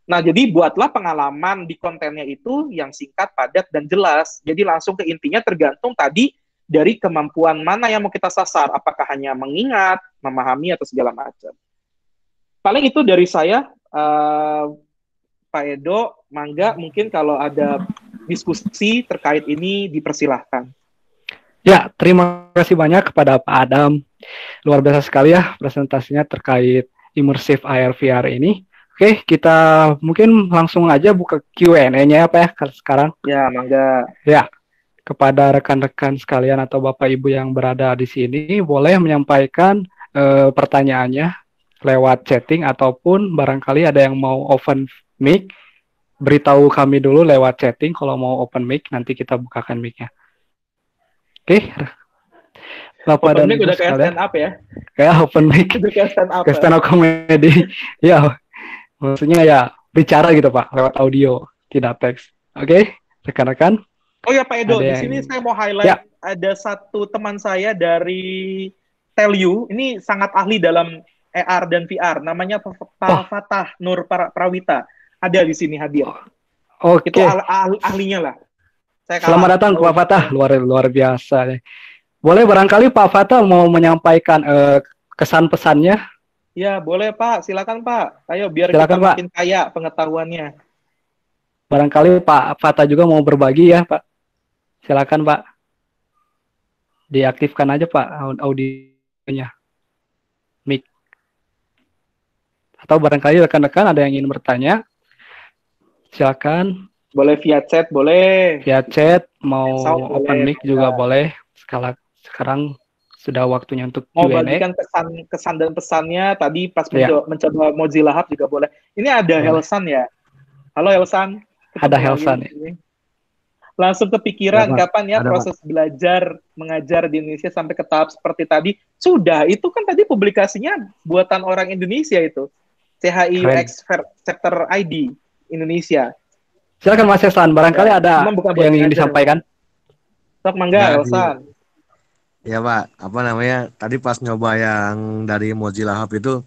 Nah, jadi buatlah pengalaman di kontennya itu yang singkat, padat, dan jelas. Jadi langsung ke intinya tergantung tadi dari kemampuan mana yang mau kita sasar, apakah hanya mengingat, memahami, atau segala macam. Paling itu dari saya, Pak Edo, Mangga, mungkin kalau ada diskusi terkait ini dipersilahkan. Ya, terima kasih banyak kepada Pak Adam. Luar biasa sekali ya presentasinya terkait immersive AR VR ini. Oke, kita mungkin langsung aja buka Q&A-nya ya Pak ya sekarang. Ya, Mangga. Ya, kepada rekan-rekan sekalian atau Bapak Ibu yang berada di sini, boleh menyampaikan pertanyaannya lewat chatting ataupun barangkali ada yang mau open mic, beritahu kami dulu lewat chatting kalau mau open mic, nanti kita bukakan mic-nya. Oke, Bapak Open dan mic Ibu udah kayak sekalian. stand up ya? Kayak open mic, Udah kayak stand up. kayak stand up comedy. Ya, maksudnya ya bicara gitu Pak, lewat audio, tidak teks. Oke, rekan-rekan. Oh ya Pak Edo, di yang... sini saya mau highlight ya. Ada satu teman saya dari Telu, ini sangat ahli dalam AR dan VR, namanya Pak Fatah Nur Prawita, ada di sini hadir. Oke. Itu ahlinya lah. Selamat datang Pak Fatah, luar biasa. Boleh barangkali Pak Fatah mau menyampaikan kesan pesannya? Ya boleh Pak, silakan Pak. Ayo biar silakan, kita Pak. makin kaya pengetahuannya. Barangkali Pak Fatah juga mau berbagi ya Pak. Silakan Pak. Diaktifkan aja Pak audionya. Mic. Atau barangkali rekan-rekan ada yang ingin bertanya. Silakan. Boleh via chat, boleh. Via chat, mau sound open boleh, mic juga boleh. Sekarang Sudah waktunya untuk Mau Q&A. bagikan kesan dan pesannya tadi pas Ya, mencoba Mozilla Hub juga boleh. Ini ada boleh. Helsan ya. Halo Helsan, Ada ketemu lagi Helsan di ya. sini. Langsung Ya, kepikiran Pak. kapan ya Ada, Pak. proses belajar mengajar di Indonesia sampai ke tahap seperti tadi? Sudah, itu kan tadi publikasinya buatan orang Indonesia itu. CHI Keren. UX Chapter ID Indonesia. Silakan Mas Helsan, barangkali Ya, ada cuma bukan buat yang ingin ngajar, disampaikan. Sok mangga, Enggak sih. Helsan. Ya, Pak. Apa namanya? Tadi pas nyoba yang dari Mozilla Hub itu,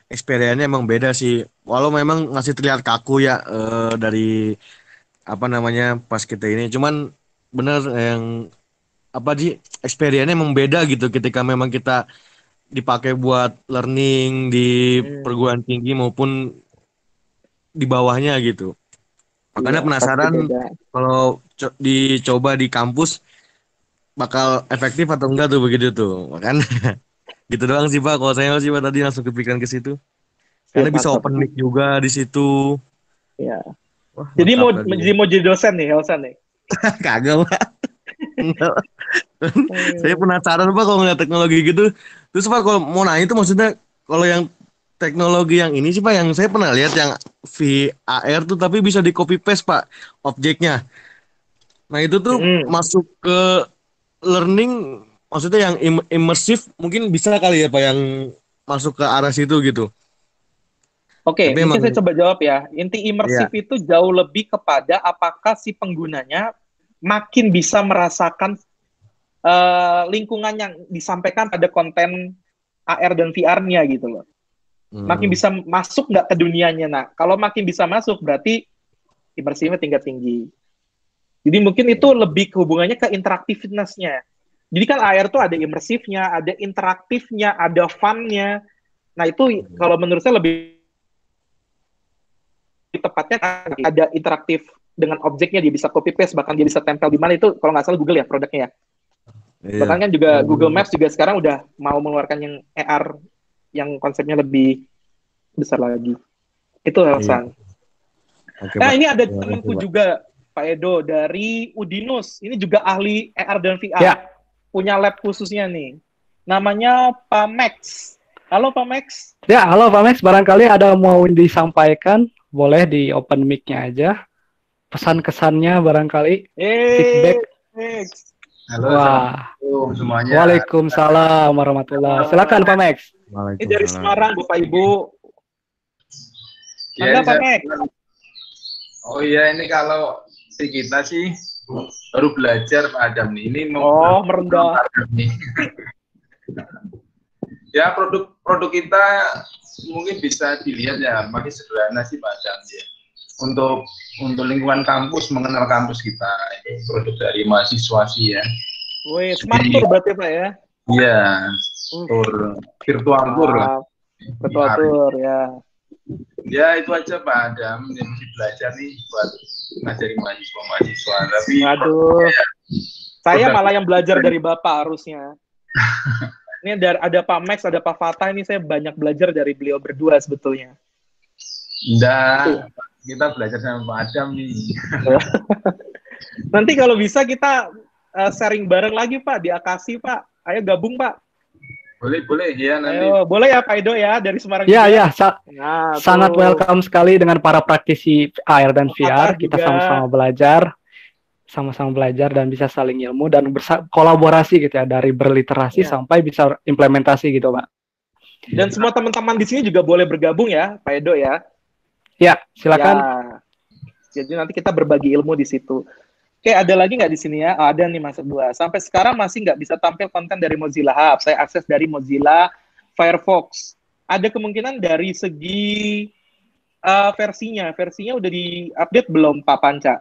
experience-nya emang beda sih. Walau memang masih terlihat kaku ya dari apa namanya pas kita ini. Cuman bener yang apa sih experience-nya emang beda gitu ketika memang kita dipakai buat learning di perguruan tinggi maupun di bawahnya gitu. Iya, Makanya pasti penasaran beda. kalau dicoba di kampus bakal efektif atau enggak tuh begitu tuh. Makanya gitu doang sih Pak. Kalau saya sih Pak tadi langsung kepikiran ke situ. Siap, Karena bisa mantap. open mic juga di situ. Ya. Wah, Jadi lengkap lagi ya. mau jadi dosen nih, Helsan nih. Kagak Pak. Enggak. Saya penasaran Pak kalau ngeliat teknologi gitu. Terus Pak kalau mau nanya itu maksudnya kalau yang teknologi yang ini sih Pak yang saya pernah lihat yang VAR tuh tapi bisa di copy paste Pak objeknya. Nah itu tuh Mm-mm. masuk ke learning maksudnya yang imersif mungkin bisa kali ya Pak yang masuk ke arah situ gitu. Oke, Tapi mungkin emang saya coba jawab ya. Inti imersif ya. itu jauh lebih kepada apakah si penggunanya makin bisa merasakan lingkungan yang disampaikan pada konten AR dan VR-nya gitu loh. Makin Hmm, bisa masuk nggak ke dunianya. Nah, kalau makin bisa masuk berarti imersifnya tingkat tinggi. Jadi mungkin itu lebih hubungannya ke interaktivitasnya. Jadi kan AR tuh ada imersifnya, ada interaktifnya, ada fun-nya. Nah, itu kalau menurut saya lebih tepatnya ada interaktif dengan objeknya, dia bisa copy paste, bahkan dia bisa tempel di mana itu kalau nggak salah Google ya produknya ya. iya. Bahkan kan juga Google Maps juga sekarang udah mau mengeluarkan yang AR yang konsepnya lebih besar lagi. Itu Iya. Helsan. Oke Nah, Pak. ini ada Terima kasih temanku Pak. juga, Pak Edo, dari Udinus. Ini juga ahli AR dan VR. Ya, Punya lab khususnya nih. Namanya Pak Max. Halo Pak Max. ya, halo Pak Max, barangkali ada mau disampaikan, boleh di open mic-nya aja. Pesan kesannya barangkali, feedback. Max. Halo, Wah, assalamualaikum semuanya. waalaikumsalam warahmatullah. Silakan Pak Max. Ini dari Waalaikumsalam. Semarang, Bapak Ibu. Ya, Mangga ini Pak saya- Max. Oh iya, ini kalau di kita sih baru belajar Pak Adam nih. Ini mau Oh, merendah. nih. Ya, produk kita mungkin bisa dilihat ya, makin sederhana sih Pak Adam ya. Untuk lingkungan kampus, mengenal kampus kita, ini produk dari mahasiswa sih ya. Wih, smart tour berarti Pak ya. Iya, tour virtual tour lah. Betul tour ya. Ya itu aja Pak Adam, yang mesti belajar nih buat ngajari mahasiswa. Tapi Waduh. Saya Produk- malah yang belajar dari Bapak harusnya. Ini ada Pak Max, ada Pak Fatah, ini saya banyak belajar dari beliau berdua sebetulnya. enggak, kita belajar sama Pak Adam nih. Nanti kalau bisa kita sharing bareng lagi Pak di Akasi Pak. Ayo gabung Pak. Boleh ya nanti. Ayo, boleh ya Pak Edo ya dari Semarang Ya, juga. ya, Nah, sangat tuh. welcome sekali dengan para praktisi AR dan Pak VR. Fatah Kita juga. sama-sama belajar dan bisa saling ilmu dan kolaborasi gitu ya, dari berliterasi Ya. sampai bisa implementasi gitu, Pak. Dan semua teman-teman di sini juga boleh bergabung ya, Pak Edo ya. Ya, silakan. Ya. Jadi nanti kita berbagi ilmu di situ. Oke, ada lagi nggak di sini ya? Oh, ada nih masuk dua. Sampai sekarang masih nggak bisa tampil konten dari Mozilla Hub. Saya akses dari Mozilla Firefox. Ada kemungkinan dari segi versinya udah di-update belum Pak Panca?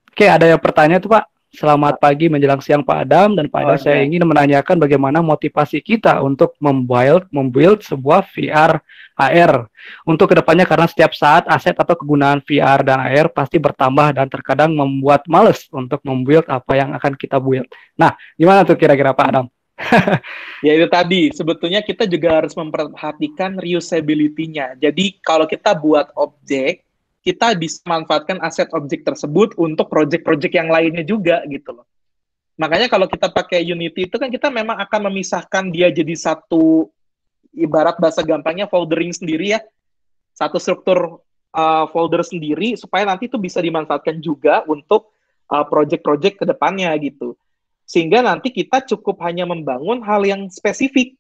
Oke, ada yang bertanya tuh, Pak. Selamat pagi menjelang siang Pak Adam dan Pak Adam, saya ingin menanyakan bagaimana motivasi kita untuk membuild sebuah VR AR untuk kedepannya, karena setiap saat aset atau kegunaan VR dan AR pasti bertambah dan terkadang membuat males untuk membuild apa yang akan kita build. Nah, gimana tuh kira-kira Pak Adam? Ya itu tadi, sebetulnya kita juga harus memperhatikan reusability-nya. Jadi kalau kita buat objek, kita bisa manfaatkan aset objek tersebut untuk project-project yang lainnya juga gitu loh. Makanya kalau kita pakai Unity itu kan kita memang akan memisahkan dia jadi satu, ibarat bahasa gampangnya foldering sendiri ya, satu struktur folder sendiri supaya nanti itu bisa dimanfaatkan juga untuk project-project ke depannya gitu. Sehingga nanti kita cukup hanya membangun hal yang spesifik,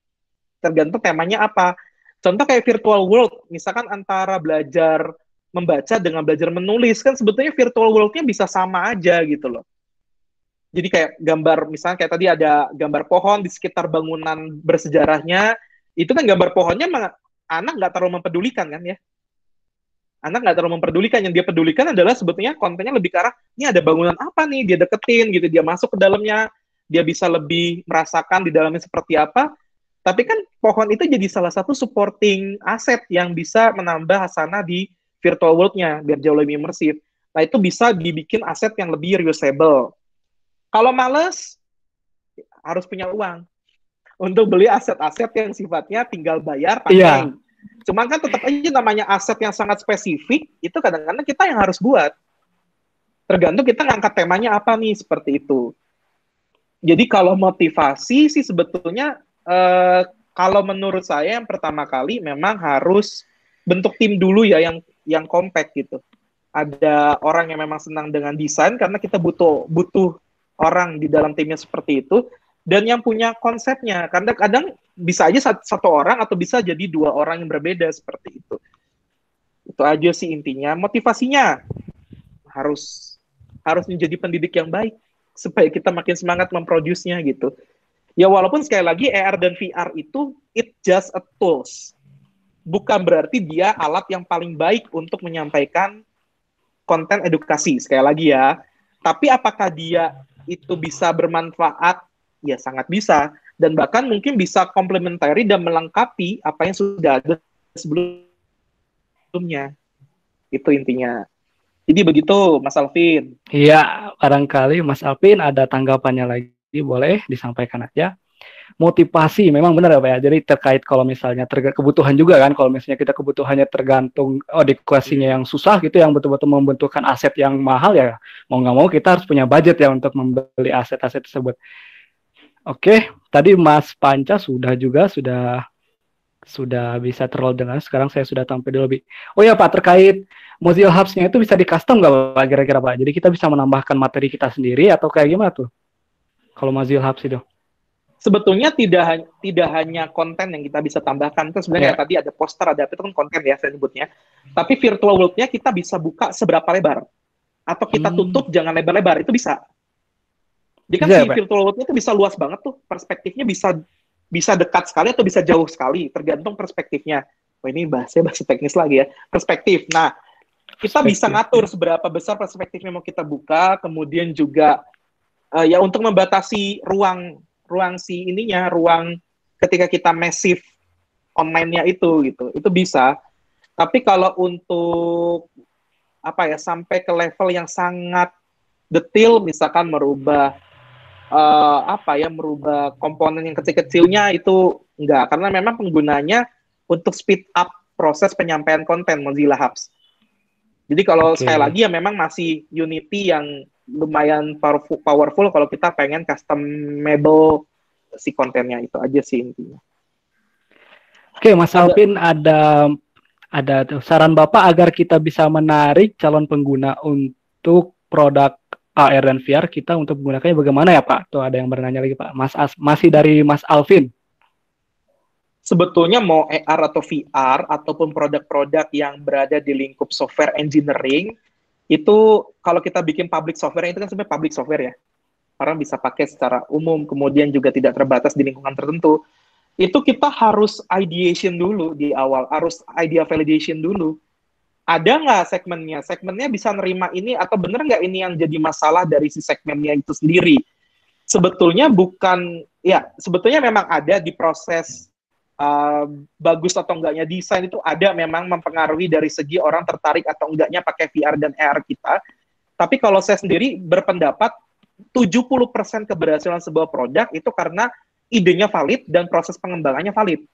tergantung temanya apa. Contoh kayak virtual world, misalkan antara belajar membaca dengan belajar menulis, kan sebetulnya virtual world-nya bisa sama aja gitu loh. Jadi kayak gambar, misalnya kayak tadi ada gambar pohon di sekitar bangunan bersejarahnya, itu kan gambar pohonnya anak nggak terlalu mempedulikan kan ya. Anak nggak terlalu mempedulikan, yang dia pedulikan adalah sebetulnya kontennya lebih ke arah, ini ada bangunan apa nih, dia deketin gitu, dia masuk ke dalamnya, dia bisa lebih merasakan di dalamnya seperti apa. Tapi kan pohon itu jadi salah satu supporting aset yang bisa menambah hasanah di virtual world-nya, biar jauh lebih imersif. Nah, itu bisa dibikin aset yang lebih reusable. Kalau males, harus punya uang untuk beli aset-aset yang sifatnya tinggal bayar pakai. Iya. Cuman kan tetap aja namanya aset yang sangat spesifik, itu kadang-kadang kita yang harus buat. Tergantung kita ngangkat temanya apa nih, seperti itu. Jadi kalau motivasi sih sebetulnya, kalau menurut saya yang pertama kali memang harus bentuk tim dulu ya, yang compact gitu. Ada orang yang memang senang dengan desain, karena kita butuh orang di dalam timnya seperti itu, dan yang punya konsepnya. Karena kadang bisa aja satu orang atau bisa jadi dua orang yang berbeda seperti itu. Itu aja sih intinya. Motivasinya harus menjadi pendidik yang baik supaya kita makin semangat memproduce-nya gitu. Ya walaupun sekali lagi AR dan VR itu it just a tools. Bukan berarti dia alat yang paling baik untuk menyampaikan konten edukasi, sekali lagi ya. Tapi apakah dia itu bisa bermanfaat? Ya sangat bisa. Dan bahkan mungkin bisa komplementari dan melengkapi apa yang sudah ada sebelumnya. Itu intinya. Jadi begitu, Mas Alvin. Iya, barangkali Mas Alvin ada tanggapannya lagi, boleh disampaikan aja. Motivasi memang benar ya Pak ya. Jadi terkait kalau misalnya kebutuhan juga kan, kalau misalnya kita kebutuhannya tergantung edukasinya yang susah gitu, yang betul-betul membutuhkan aset yang mahal ya, mau nggak mau kita harus punya budget ya untuk membeli aset-aset tersebut. Oke, tadi Mas Panca sudah bisa terlalu dengar. Sekarang saya sudah tampil di lobby. Oh ya Pak, terkait Mozilla Hubs-nya itu bisa di custom nggak Pak kira-kira Pak? Jadi kita bisa menambahkan materi kita sendiri atau kayak gimana tuh? Kalau Mozilla Hubs itu? Sebetulnya tidak hanya konten yang kita bisa tambahkan, itu sebenarnya tadi ada poster, ada apa, itu kan konten ya saya sebutnya. Tapi virtual world-nya kita bisa buka seberapa lebar, atau kita tutup jangan lebar-lebar, itu bisa. Jadi kan si virtual world-nya itu bisa luas banget tuh, perspektifnya bisa dekat sekali atau bisa jauh sekali, tergantung perspektifnya. Wah ini bahasa teknis lagi ya, perspektif. Nah, kita bisa ngatur seberapa besar perspektifnya mau kita buka, kemudian juga ya untuk membatasi ruang ketika kita massive online-nya itu gitu. Itu bisa. Tapi kalau untuk sampai ke level yang sangat detail, misalkan merubah merubah komponen yang kecil-kecilnya, itu enggak, karena memang penggunanya untuk speed up proses penyampaian konten Mozilla Hubs. Jadi kalau sekali lagi ya memang masih Unity yang lumayan powerful kalau kita pengen customable si kontennya, itu aja sih intinya. Oke, Mas Alvin, ada saran Bapak agar kita bisa menarik calon pengguna untuk produk AR dan VR kita untuk menggunakannya bagaimana ya Pak? Tuh ada yang bertanya lagi Pak. Masih dari Mas Alvin. Sebetulnya mau AR atau VR ataupun produk-produk yang berada di lingkup software engineering, itu kalau kita bikin public software, itu kan sebenarnya public software ya. Orang bisa pakai secara umum, kemudian juga tidak terbatas di lingkungan tertentu. Itu kita harus ideation dulu di awal, harus idea validation dulu. Ada nggak segmennya? Segmennya bisa nerima ini, atau bener nggak ini yang jadi masalah dari si segmennya itu sendiri? Sebetulnya sebetulnya memang ada di proses bagus atau enggaknya desain, itu ada memang mempengaruhi dari segi orang tertarik atau enggaknya pakai VR dan AR kita. Tapi kalau saya sendiri berpendapat 70% keberhasilan sebuah produk itu karena idenya valid dan proses pengembangannya valid.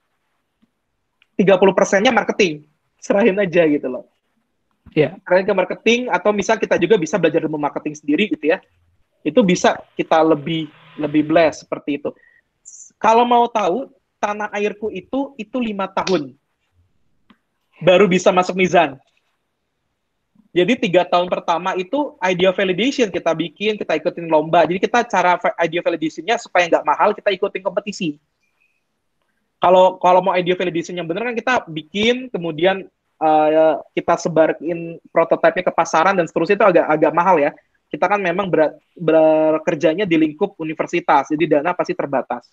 30%-nya marketing. Serahin aja gitu loh. Iya. Serahin ke marketing, atau misal kita juga bisa belajar ilmu marketing sendiri gitu ya. Itu bisa kita lebih bless seperti itu. Kalau mau tahu, tanah airku itu 5 tahun baru bisa masuk mizan. Jadi 3 tahun pertama itu idea validation kita bikin, kita ikutin lomba. Jadi kita cara idea validation-nya supaya nggak mahal, kita ikutin kompetisi. Kalau mau idea validation yang benar kan kita bikin, kemudian kita sebarin prototipe ke pasaran dan seterusnya, itu agak mahal ya. Kita kan memang bekerjanya di lingkup universitas, jadi dana pasti terbatas.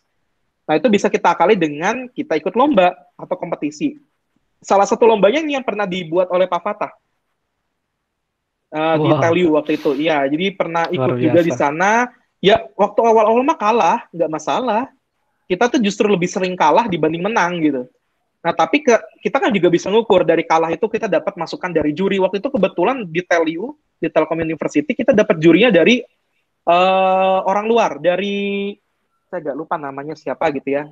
Nah, itu bisa kita akali dengan kita ikut lomba atau kompetisi. Salah satu lombanya ini yang pernah dibuat oleh Pak Fatah. Di Telu waktu itu. Iya, jadi pernah ikut juga di sana. Ya, waktu awal-awal mah kalah, nggak masalah. Kita tuh justru lebih sering kalah dibanding menang gitu. Nah, tapi kita kan juga bisa ngukur dari kalah itu kita dapat masukan dari juri. Waktu itu kebetulan di Telu, di Telkom University, kita dapat jurinya dari orang luar, dari saya nggak lupa namanya siapa gitu ya,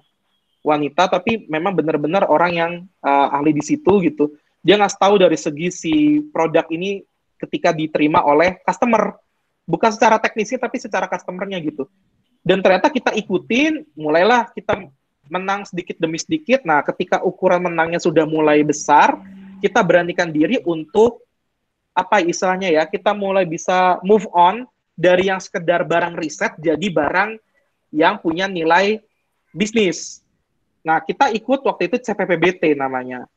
wanita, tapi memang benar-benar orang yang ahli di situ gitu. Dia ngasih tahu dari segi si produk ini ketika diterima oleh customer, bukan secara teknisnya tapi secara customernya gitu. Dan ternyata kita ikutin, mulailah kita menang sedikit demi sedikit. Nah, ketika ukuran menangnya sudah mulai besar, kita beranikan diri untuk apa istilahnya ya, kita mulai bisa move on dari yang sekedar barang riset jadi barang yang punya nilai bisnis. Nah, kita ikut waktu itu CPPBT namanya.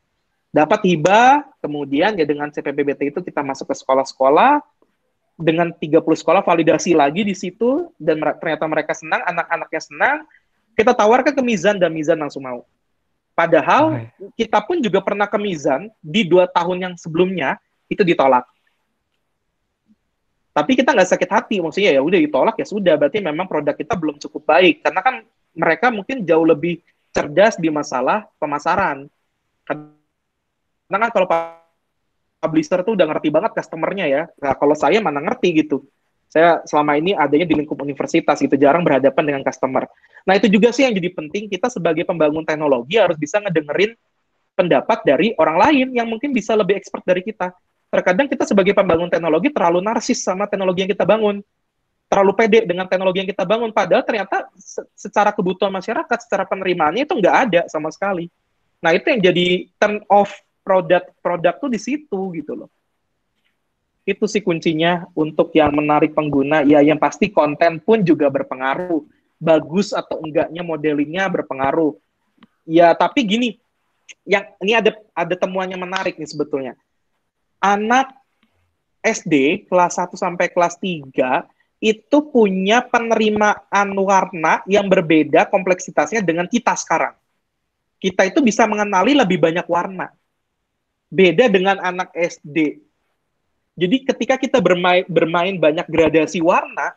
Dapat hibah, kemudian ya dengan CPPBT itu kita masuk ke sekolah-sekolah, dengan 30 sekolah validasi lagi di situ, dan ternyata mereka senang, anak-anaknya senang, kita tawarkan ke Mizan, dan Mizan langsung mau. Padahal kita pun juga pernah ke Mizan, di 2 tahun yang sebelumnya, itu ditolak. Tapi kita nggak sakit hati, maksudnya ya udah ditolak ya sudah, berarti memang produk kita belum cukup baik, karena kan mereka mungkin jauh lebih cerdas di masalah pemasaran. Karena kan kalau publisher tuh udah ngerti banget customer-nya ya. Nah, kalau saya mana ngerti gitu. Saya selama ini adanya di lingkup universitas gitu, jarang berhadapan dengan customer. Nah, itu juga sih yang jadi penting, kita sebagai pembangun teknologi harus bisa ngedengerin pendapat dari orang lain yang mungkin bisa lebih expert dari kita. Terkadang kita sebagai pembangun teknologi terlalu narsis sama teknologi yang kita bangun. Terlalu pede dengan teknologi yang kita bangun. Padahal ternyata secara kebutuhan masyarakat, secara penerimaannya itu nggak ada sama sekali. Nah, itu yang jadi turn off produk tuh di situ gitu loh. Itu sih kuncinya untuk yang menarik pengguna. Ya, yang pasti konten pun juga berpengaruh. Bagus atau enggaknya modelingnya berpengaruh. Ya, tapi gini, ini ada temuannya menarik nih sebetulnya. Anak SD kelas 1 sampai kelas 3 itu punya penerimaan warna yang berbeda kompleksitasnya dengan kita sekarang. Kita itu bisa mengenali lebih banyak warna. Beda dengan anak SD. Jadi ketika kita bermain banyak gradasi warna,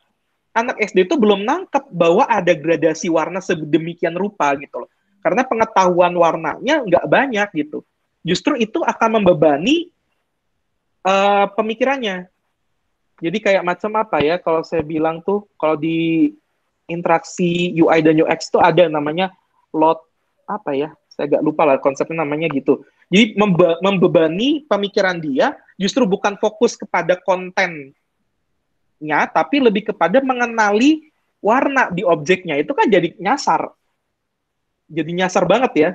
anak SD itu belum nangkep bahwa ada gradasi warna sedemikian rupa gitu loh. Karena pengetahuan warnanya nggak banyak gitu. Justru itu akan membebani pemikirannya. Jadi kayak macam apa ya, kalau saya bilang tuh, kalau di interaksi UI dan UX tuh ada namanya load, apa ya, saya agak lupa lah konsepnya namanya gitu. Jadi membebani pemikiran dia justru bukan fokus kepada kontennya, tapi lebih kepada mengenali warna di objeknya. Itu kan jadi nyasar. Jadi nyasar banget ya.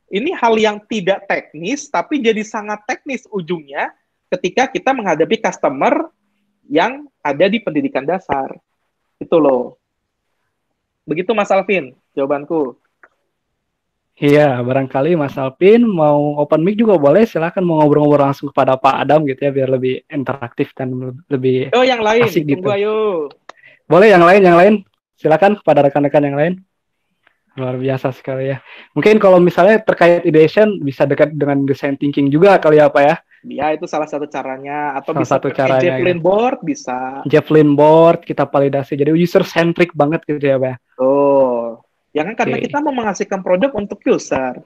Ini hal yang tidak teknis, tapi jadi sangat teknis ujungnya ketika kita menghadapi customer yang ada di pendidikan dasar. Itu loh. Begitu Mas Alvin, jawabanku. Iya, barangkali Mas Alvin mau open mic juga boleh, silakan mau ngobrol-ngobrol langsung kepada Pak Adam gitu ya, biar lebih interaktif dan lebih yang lain, asik gitu. Tunggu ayo. Boleh yang lain, silakan kepada rekan-rekan yang lain. Luar biasa sekali ya. Mungkin kalau misalnya terkait ideation bisa dekat dengan design thinking juga kali ya Pak ya. Ya, itu salah satu caranya. Atau salah bisa satu caranya, Javelin ya. Board, bisa. Javelin Board, kita validasi. Jadi user-centric banget gitu ya Pak ya. Oh. Ya kan karena kita mau menghasilkan produk untuk user.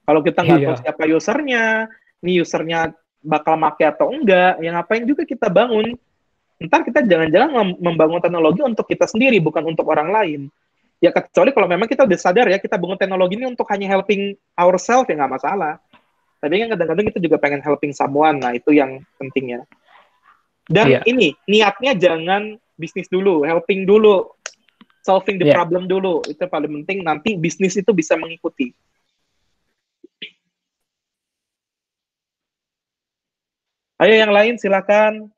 Kalau kita nggak tahu siapa usernya, nih usernya bakal pakai atau enggak, yang ngapain juga kita bangun. Ntar kita jangan-jangan membangun teknologi untuk kita sendiri, bukan untuk orang lain. Ya kecuali kalau memang kita udah sadar ya, kita bangun teknologi ini untuk hanya helping ourselves, ya nggak masalah. Tapi kan kadang-kadang kita juga pengen helping someone, nah itu yang pentingnya. Dan ini, niatnya jangan bisnis dulu, helping dulu, solving the Yeah. problem dulu. Itu paling penting, nanti bisnis itu bisa mengikuti. Ayo yang lain silakan.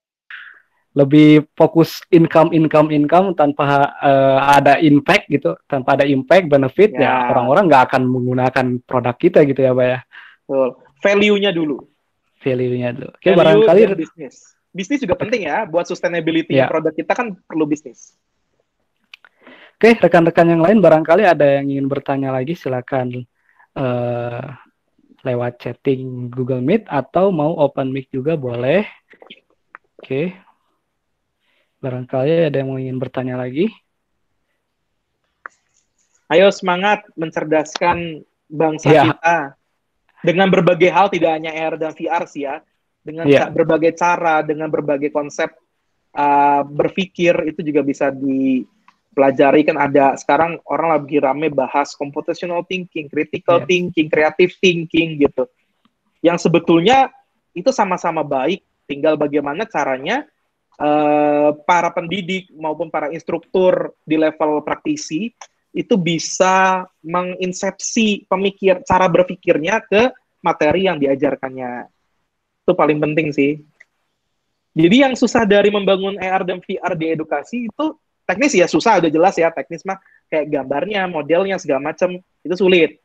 Lebih fokus income tanpa ada impact gitu, tanpa ada impact benefit ya, orang-orang nggak akan menggunakan produk kita gitu ya Pak ya. Betul. Value-nya dulu. Value-nya dulu. Oke, Value barangkali dan bisnis. Bisnis juga penting ya, buat sustainability Ya. produk kita kan perlu bisnis. Oke, rekan-rekan yang lain barangkali ada yang ingin bertanya lagi, silakan lewat chatting Google Meet atau mau open mic juga boleh. Oke. Barangkali ada yang ingin bertanya lagi. Ayo semangat mencerdaskan bangsa Ya. kita dengan berbagai hal, tidak hanya AR dan VR sih ya, dengan Ya. berbagai cara, dengan berbagai konsep berpikir itu juga bisa dipelajari. Kan ada sekarang orang lagi rame bahas computational thinking, critical Ya. thinking, creative thinking gitu. Yang sebetulnya itu sama-sama baik, tinggal bagaimana caranya para pendidik maupun para instruktur di level praktisi itu bisa menginsepsi cara berpikirnya ke materi yang diajarkannya. Itu paling penting sih. Jadi yang susah dari membangun AR dan VR di edukasi itu teknis ya susah, udah jelas ya, teknis mah kayak gambarnya, modelnya segala macam itu sulit.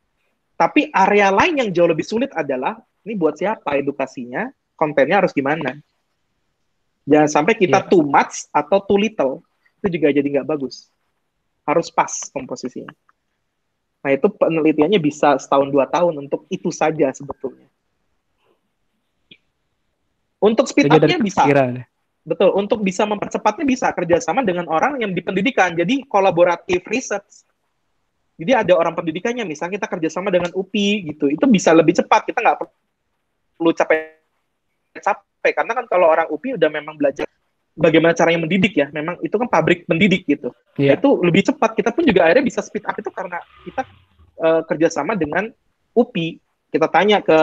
Tapi area lain yang jauh lebih sulit adalah ini buat siapa edukasinya, kontennya harus gimana. Jangan sampai kita too much atau too little, itu juga jadi nggak bagus. Harus pas komposisinya. Nah itu penelitiannya bisa 1-2 tahun untuk itu saja sebetulnya. Untuk speed up-nya bisa. Betul, untuk bisa mempercepatnya bisa kerjasama dengan orang yang di pendidikan. Jadi kolaboratif research. Jadi ada orang pendidikannya, misalnya kita kerjasama dengan UPI gitu, itu bisa lebih cepat. Kita nggak perlu capek-capek. Karena kan kalau orang UPI udah memang belajar bagaimana caranya mendidik ya, memang itu kan pabrik pendidik gitu. Itu lebih cepat. Kita pun juga akhirnya bisa speed up itu karena kita kerjasama dengan UPI. Kita tanya ke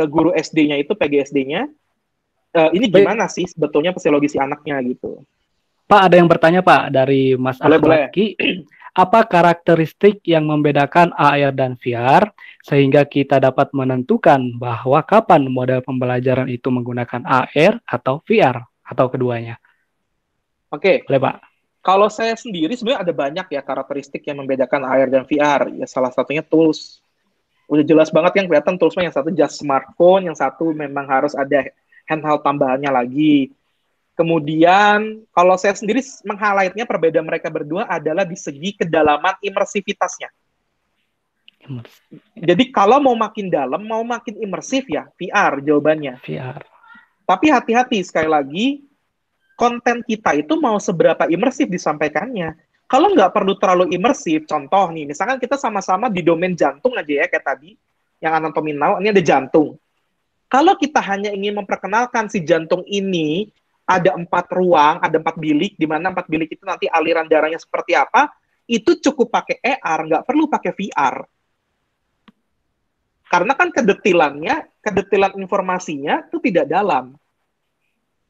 guru SD-nya itu, PGSD-nya, ini gimana sih sebetulnya psikologi si anaknya gitu. Pak, ada yang bertanya Pak dari Mas Ahmad-Ki. Apa karakteristik yang membedakan AR dan VR sehingga kita dapat menentukan bahwa kapan model pembelajaran itu menggunakan AR atau VR atau keduanya? Oke. Boleh Pak. Kalau saya sendiri sebenarnya ada banyak ya karakteristik yang membedakan AR dan VR. Ya salah satunya tools. Udah jelas banget yang kelihatan toolsnya, yang satu just smartphone, yang satu memang harus ada handheld tambahannya lagi. Kemudian, kalau saya sendiri meng-highlight-nya perbedaan mereka berdua adalah di segi kedalaman imersivitasnya. Jadi kalau mau makin dalam, mau makin imersif ya, VR jawabannya. VR. Tapi hati-hati, sekali lagi, konten kita itu mau seberapa imersif disampaikannya. Kalau nggak perlu terlalu imersif, contoh nih, misalkan kita sama-sama di domain jantung aja ya, kayak tadi, yang anatomi now, ini ada jantung. Kalau kita hanya ingin memperkenalkan si jantung ini, ada 4 ruang, ada 4 bilik, di mana 4 bilik itu nanti aliran darahnya seperti apa, itu cukup pakai AR, nggak perlu pakai VR. Karena kan kedetilan informasinya itu tidak dalam.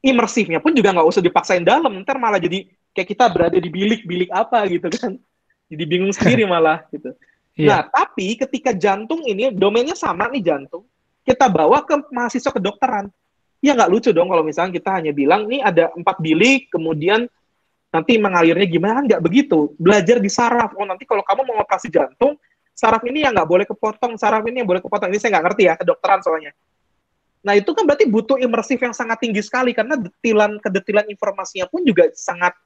Imersifnya pun juga nggak usah dipaksain dalam, ntar malah jadi kayak kita berada di bilik apa gitu kan. Jadi bingung sendiri malah gitu. Nah, tapi ketika jantung ini, domainnya sama nih jantung, kita bawa ke mahasiswa kedokteran. Ya nggak lucu dong kalau misalnya kita hanya bilang, nih ada 4 bilik, kemudian nanti mengalirnya gimana, nggak begitu. Belajar di saraf. Oh nanti kalau kamu mau operasi jantung, saraf ini yang nggak boleh kepotong, saraf ini yang boleh kepotong. Ini saya nggak ngerti ya, kedokteran soalnya. Nah itu kan berarti butuh imersif yang sangat tinggi sekali, karena kedetilan informasinya pun juga sangat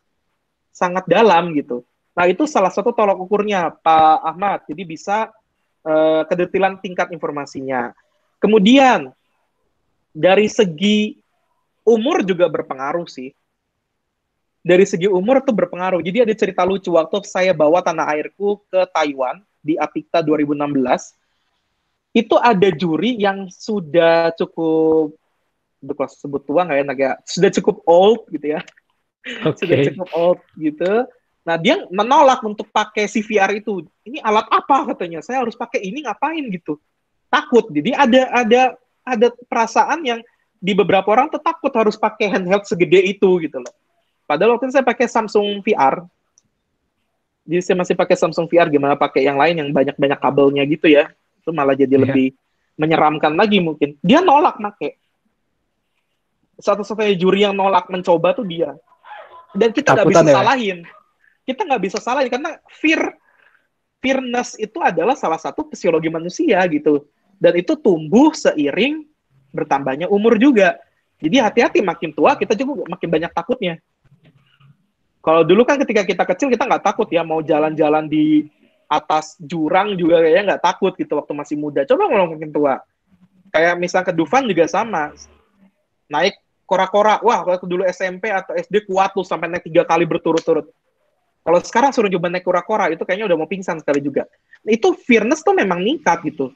dalam gitu. Nah itu salah satu tolak ukurnya Pak Ahmad. Jadi bisa kedetilan tingkat informasinya. Kemudian dari segi umur juga berpengaruh sih. Dari segi umur tuh berpengaruh. Jadi ada cerita lucu waktu saya bawa tanah airku ke Taiwan di Apikta 2016. Itu ada juri yang sudah cukup, sebut tua nggak ya, sudah cukup old gitu ya. Sudah cukup old gitu. Nah dia menolak untuk pakai CVR itu. Ini alat apa katanya? Saya harus pakai ini ngapain gitu? Takut. Jadi ada perasaan yang di beberapa orang tuh takut harus pakai handheld segede itu gitu loh. Padahal waktu itu saya pakai Samsung VR. Jadi saya masih pakai Samsung VR, gimana pakai yang lain yang banyak-banyak kabelnya gitu ya. Itu malah jadi lebih menyeramkan lagi mungkin. Dia nolak pakai. Satu-satunya juri yang nolak mencoba tuh dia. Dan kita nggak bisa salahin. Kita nggak bisa salahin karena fearness itu adalah salah satu fisiologi manusia gitu. Dan itu tumbuh seiring bertambahnya umur juga. Jadi hati-hati, makin tua kita juga makin banyak takutnya. Kalau dulu kan ketika kita kecil kita nggak takut ya, mau jalan-jalan di atas jurang juga kayaknya nggak takut gitu waktu masih muda. Coba kalau makin tua. Kayak misal ke Dufan juga sama. Naik kora-kora, wah kalau dulu SMP atau SD kuat tuh sampai naik 3 kali berturut-turut. Kalau sekarang suruh coba naik kora-kora, itu kayaknya udah mau pingsan sekali juga. Itu fearness tuh memang meningkat gitu.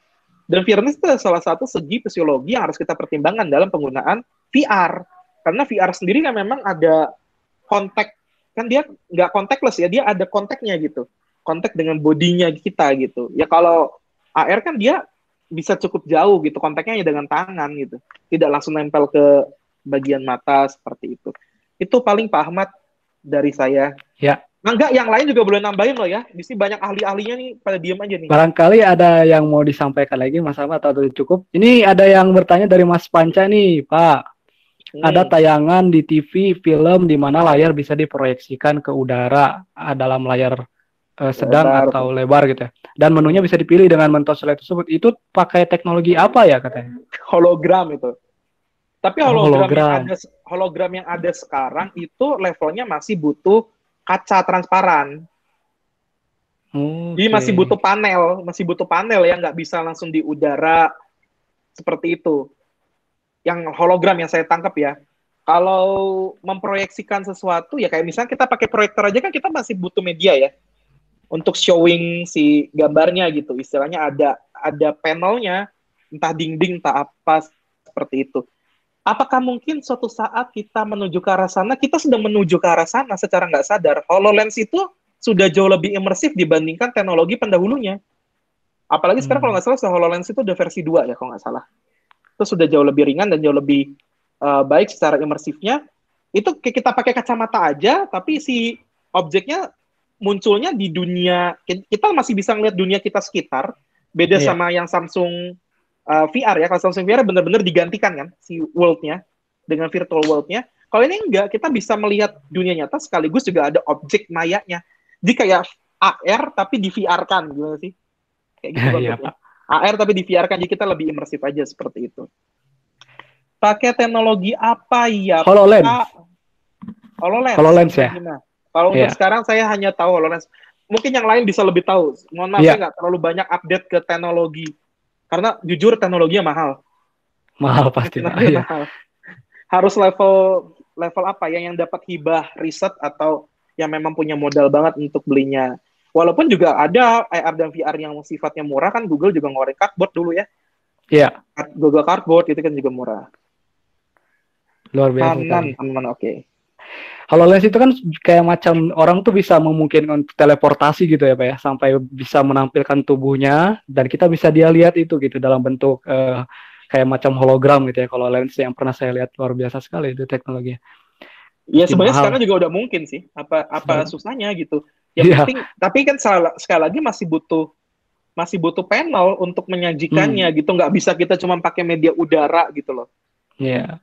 Dan fearness itu salah satu segi fisiologi yang harus kita pertimbangkan dalam penggunaan VR. Karena VR sendiri kan memang ada kontak, kan dia nggak contactless ya, dia ada kontaknya gitu. Kontak dengan bodinya kita gitu. Ya kalau AR kan dia bisa cukup jauh gitu, kontaknya hanya dengan tangan gitu. Tidak langsung nempel ke bagian mata seperti itu. Itu paling Pak Ahmad dari saya. Ya. Nah, enggak, yang lain juga boleh nambahin loh ya. Di sini banyak ahli-ahlinya nih, pada diem aja nih. Barangkali ada yang mau disampaikan lagi Mas Ahmad atau cukup? Ini ada yang bertanya dari Mas Panca nih, Pak. Ada tayangan di TV, film di mana layar bisa diproyeksikan ke udara dalam layar sedang lebar atau lebar gitu ya. Dan menunya bisa dipilih dengan mentos LED tersebut. Itu pakai teknologi apa ya katanya? Hologram itu. Tapi hologram yang ada sekarang itu levelnya masih butuh kaca transparan. Jadi masih butuh panel ya, nggak bisa langsung di udara seperti itu. Yang hologram yang saya tangkap ya. Kalau memproyeksikan sesuatu ya kayak misalnya kita pakai proyektor aja kan kita masih butuh media ya untuk showing si gambarnya gitu. Istilahnya ada panelnya, entah dinding, entah apa seperti itu. Apakah mungkin suatu saat kita menuju ke arah sana, kita sudah menuju ke arah sana secara nggak sadar. HoloLens itu sudah jauh lebih imersif dibandingkan teknologi pendahulunya. Apalagi sekarang kalau nggak salah, HoloLens itu udah versi 2 ya kalau nggak salah. Itu sudah jauh lebih ringan dan jauh lebih baik secara imersifnya. Itu kita pakai kacamata aja, tapi si objeknya munculnya di dunia, kita masih bisa ngeliat dunia kita sekitar, beda sama yang Samsung VR ya. Kalau Samsung VR benar-benar digantikan kan si world-nya dengan virtual world-nya. Kalau ini enggak, kita bisa melihat dunia nyata sekaligus juga ada objek mayanya. Jadi kayak AR tapi di VR-kan gimana sih? Kayak gitu bentuknya. AR tapi di VR-kan, jadi kita lebih imersif aja seperti itu. Pakai teknologi apa ya? HoloLens ya. Kalau untuk sekarang saya hanya tahu HoloLens. Mungkin yang lain bisa lebih tahu. Mohon maaf, saya nggak terlalu banyak update ke teknologi. Karena jujur teknologinya mahal. Mahal pasti. Mahal. Harus level apa ya, yang dapat hibah riset atau yang memang punya modal banget untuk belinya. Walaupun juga ada AR dan VR yang sifatnya murah kan, Google juga ngeluarin Cardboard dulu ya. Iya. Google Cardboard itu kan juga murah. Luar biasa. Teman-teman, oke. HoloLens itu kan kayak macam orang tuh bisa memungkinkan untuk teleportasi gitu ya Pak ya, sampai bisa menampilkan tubuhnya dan kita bisa dia lihat itu gitu dalam bentuk kayak macam hologram gitu ya. Kalau lens yang pernah saya lihat luar biasa sekali itu teknologinya. Ya sebenarnya sekarang juga udah mungkin sih. Apa susahnya gitu. Yang penting, tapi kan sekali lagi masih butuh panel untuk menyajikannya gitu. Nggak bisa kita cuma pakai media udara gitu loh. Iya.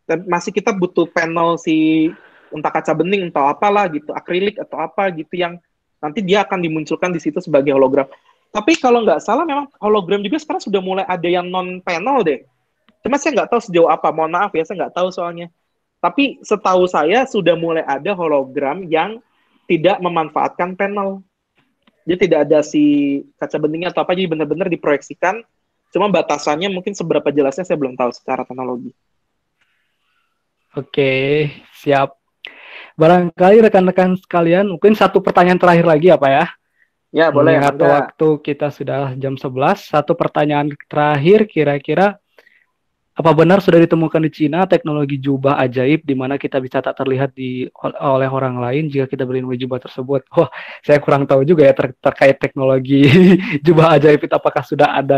Dan masih kita butuh panel entah kaca bening, entah apalah gitu, akrilik atau apa gitu yang nanti dia akan dimunculkan di situ sebagai hologram. Tapi kalau nggak salah memang hologram juga sekarang sudah mulai ada yang non-panel deh. Cuma saya nggak tahu sejauh apa, mohon maaf ya, saya nggak tahu soalnya. Tapi setahu saya sudah mulai ada hologram yang tidak memanfaatkan panel. Jadi tidak ada si kaca beningnya atau apa, jadi benar-benar diproyeksikan. Cuma batasannya mungkin seberapa jelasnya saya belum tahu secara teknologi. Oke, siap. Barangkali rekan-rekan sekalian, mungkin satu pertanyaan terakhir lagi ya Pak ya. Ya, boleh. Mengingat waktu kita sudah jam 11, satu pertanyaan terakhir kira-kira apa benar sudah ditemukan di Cina teknologi jubah ajaib di mana kita bisa tak terlihat oleh orang lain jika kita berlindung jubah tersebut? Wah, saya kurang tahu juga ya terkait teknologi jubah ajaib itu apakah sudah ada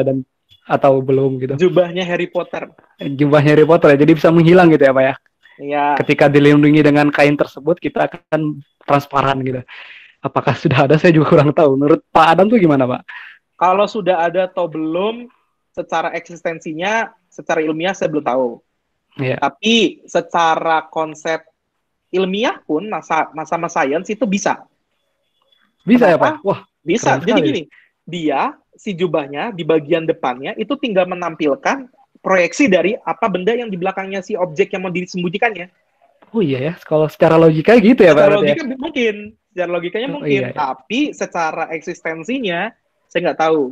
atau belum gitu. Jubahnya Harry Potter. Jubahnya Harry Potter ya, jadi bisa menghilang gitu ya Pak ya? Iya. Ketika dilindungi dengan kain tersebut, kita akan transparan gitu. Apakah sudah ada? Saya juga kurang tahu. Menurut Pak Adam tuh gimana, Pak? Kalau sudah ada atau belum, secara eksistensinya, secara ilmiah saya belum tahu. Iya. Tapi secara konsep ilmiah pun, sama sains itu bisa. Bisa ya, Kenapa? Pak? Wah, Bisa. keren Jadi sekali. gini, dia, si jubahnya, di bagian depannya, itu tinggal menampilkan proyeksi dari apa benda yang di belakangnya si objek yang mau disembunyikannya. Oh iya ya, kalau secara logika gitu ya, Pak. Secara berarti ya? logika mungkin, secara logikanya Oh, mungkin, iya, iya. tapi secara eksistensinya saya nggak tahu.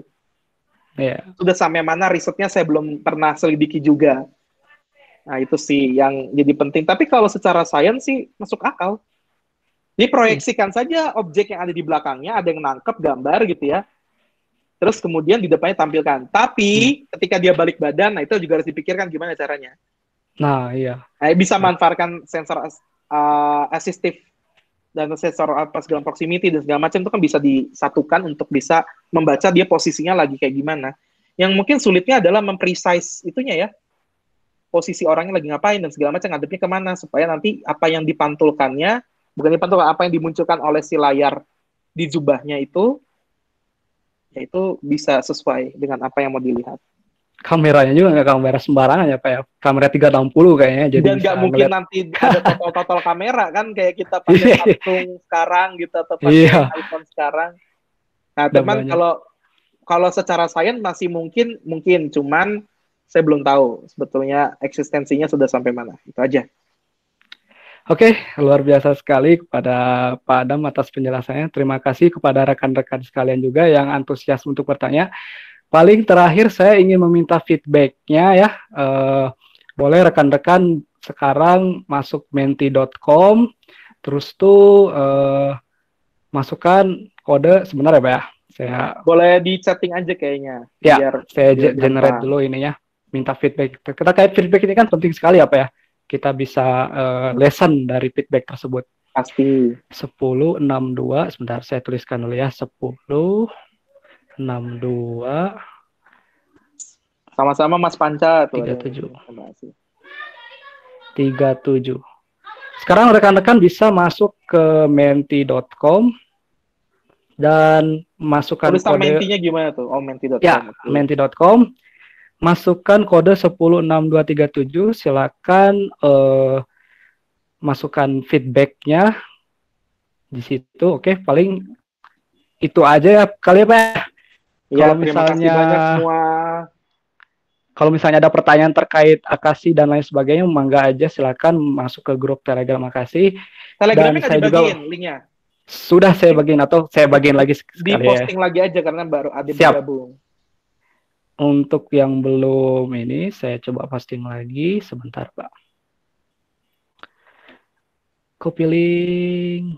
Iya. Sudah sampai mana risetnya saya belum pernah selidiki juga. Nah itu sih yang jadi penting. Tapi kalau secara sains sih masuk akal. Diproyeksikan saja objek yang ada di belakangnya, ada yang nangkep gambar gitu ya. Terus kemudian di depannya tampilkan. Tapi ketika dia balik badan, nah itu juga harus dipikirkan gimana caranya. Nah, iya. Nah, bisa manfaatkan sensor asistif dan sensor apa segala proximity dan segala macam itu kan bisa disatukan untuk bisa membaca dia posisinya lagi kayak gimana. Yang mungkin sulitnya adalah memprecise itunya ya. Posisi orangnya lagi ngapain dan segala macam ngadepnya kemana supaya nanti apa yang dipantulkannya, bukan dipantulkan, apa yang dimunculkan oleh si layar di jubahnya itu yaitu bisa sesuai dengan apa yang mau dilihat. Kameranya juga nggak kamera sembarangan ya, Pak ya. Kamera 360 kayaknya. Jadi Dan bisa nggak mungkin ngeliat. nanti ada total kamera kan kayak kita pakai Iya. Samsung sekarang gitu atau pakai Iya. iPhone sekarang. Nah, Udah teman banyak. kalau secara sains masih mungkin, cuman saya belum tahu sebetulnya eksistensinya sudah sampai mana. Itu aja. Oke, luar biasa sekali kepada Pak Adam atas penjelasannya. Terima kasih kepada rekan-rekan sekalian juga yang antusias untuk bertanya. Paling terakhir saya ingin meminta feedback-nya ya. Boleh rekan-rekan sekarang masuk menti.com, terus tuh masukkan kode sebentar ya Pak ya. Saya Boleh di chatting aja kayaknya. ya, biar saya biar generate gampang. dulu ininya. Minta feedback. Kita kayak feedback ini kan penting sekali apa ya? Kita bisa lesson dari feedback tersebut. Pasti. 10.62, sebentar saya tuliskan dulu ya. 10.62. Sama-sama Mas Panca tuh. 37. Terima kasih. 37. Sekarang rekan-rekan bisa masuk ke menti.com dan masukkan Tulisan kode mentinya gimana tuh? Oh, menti.com. ya, Oke. menti.com. Masukkan kode 106237, silakan masukkan feedbacknya di situ. Oke, paling itu aja ya kali ya Pak. Ya, Kalau terima kasih misalnya banyak semua. Kalau misalnya ada pertanyaan terkait Akasi dan lain sebagainya, mangga aja silakan masuk ke grup Telegram Akasi. Telegramnya Dan nggak saya juga dibagiin linknya. sudah saya bagiin atau saya bagiin lagi Di sekali ya. posting lagi aja karena baru ada Siap. bergabung. Untuk yang belum ini, saya coba posting lagi sebentar Pak. Copy link.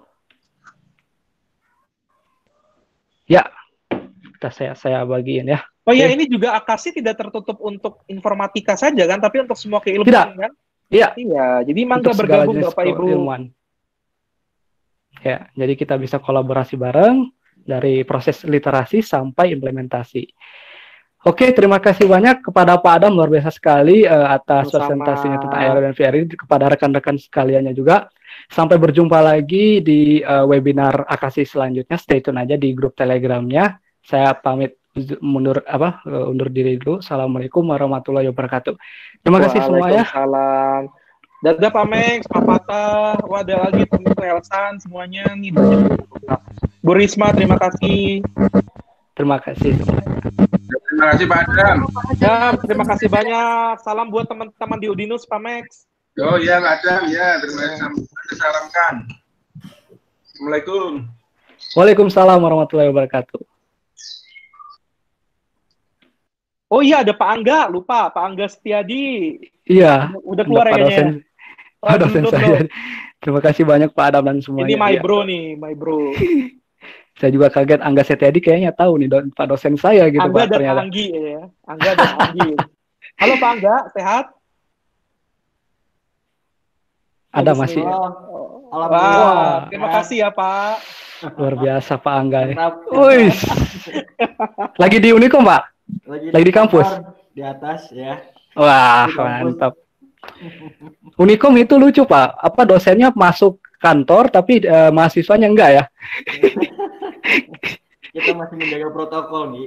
Ya, saya bagiin ya. Oh iya, Oke. ini juga Akasi tidak tertutup untuk informatika saja kan, tapi untuk semua keilmuan Tidak. kan? Iya. Iya, jadi mangga Untuk segala bergabung jenis Bapak Ibu. keilmuan. Ya, jadi kita bisa kolaborasi bareng dari proses literasi sampai implementasi. Oke, terima kasih banyak kepada Pak Adam, luar biasa sekali atas Sama-sama. presentasinya tentang AR dan VR ini, kepada rekan-rekan sekaliannya juga. Sampai berjumpa lagi di webinar Akasi selanjutnya. Stay tune aja di grup Telegramnya. Saya pamit undur diri dulu. Assalamualaikum warahmatullahi wabarakatuh. Terima kasih semua ya. Waalaikumsalam. Dadah Pak Max, Pak Patah, ada lagi teman Elsan semuanya nih banyak. Bu Risma, terima kasih. Terima kasih semuanya. Terima kasih Pak Adam. Ya, terima kasih banyak. Salam buat teman-teman di Udinus, Pak Max. Oh iya Pak Adam, ya terima kasih. Salamkan. Assalamualaikum. Waalaikumsalam warahmatullahi wabarakatuh. Oh iya, ada Pak Angga, lupa Pak Angga Setiadi. Iya. Udah keluar ya Pak kayaknya. dosen, Pak dosen saya. Terima kasih banyak Pak Adam dan semuanya. Ini my Ya. bro nih, my bro. Saya juga kaget Angga Setiadi kayaknya tahu nih Pak dosen saya gitu Angga Pak dan ternyata. Anggi ya. Angga dan Anggi. Halo Pak Angga, sehat? Ada masih. Wah, terima kasih ya Pak. Luar biasa Pak Angga. Mantap. Wih. Lagi di Unikom Pak? Lagi di kampus? Di atas ya. Wah, Di kampus. mantap. Unikom itu lucu Pak, apa dosennya masuk kantor tapi mahasiswanya enggak ya? Kita masih menjaga protokol nih.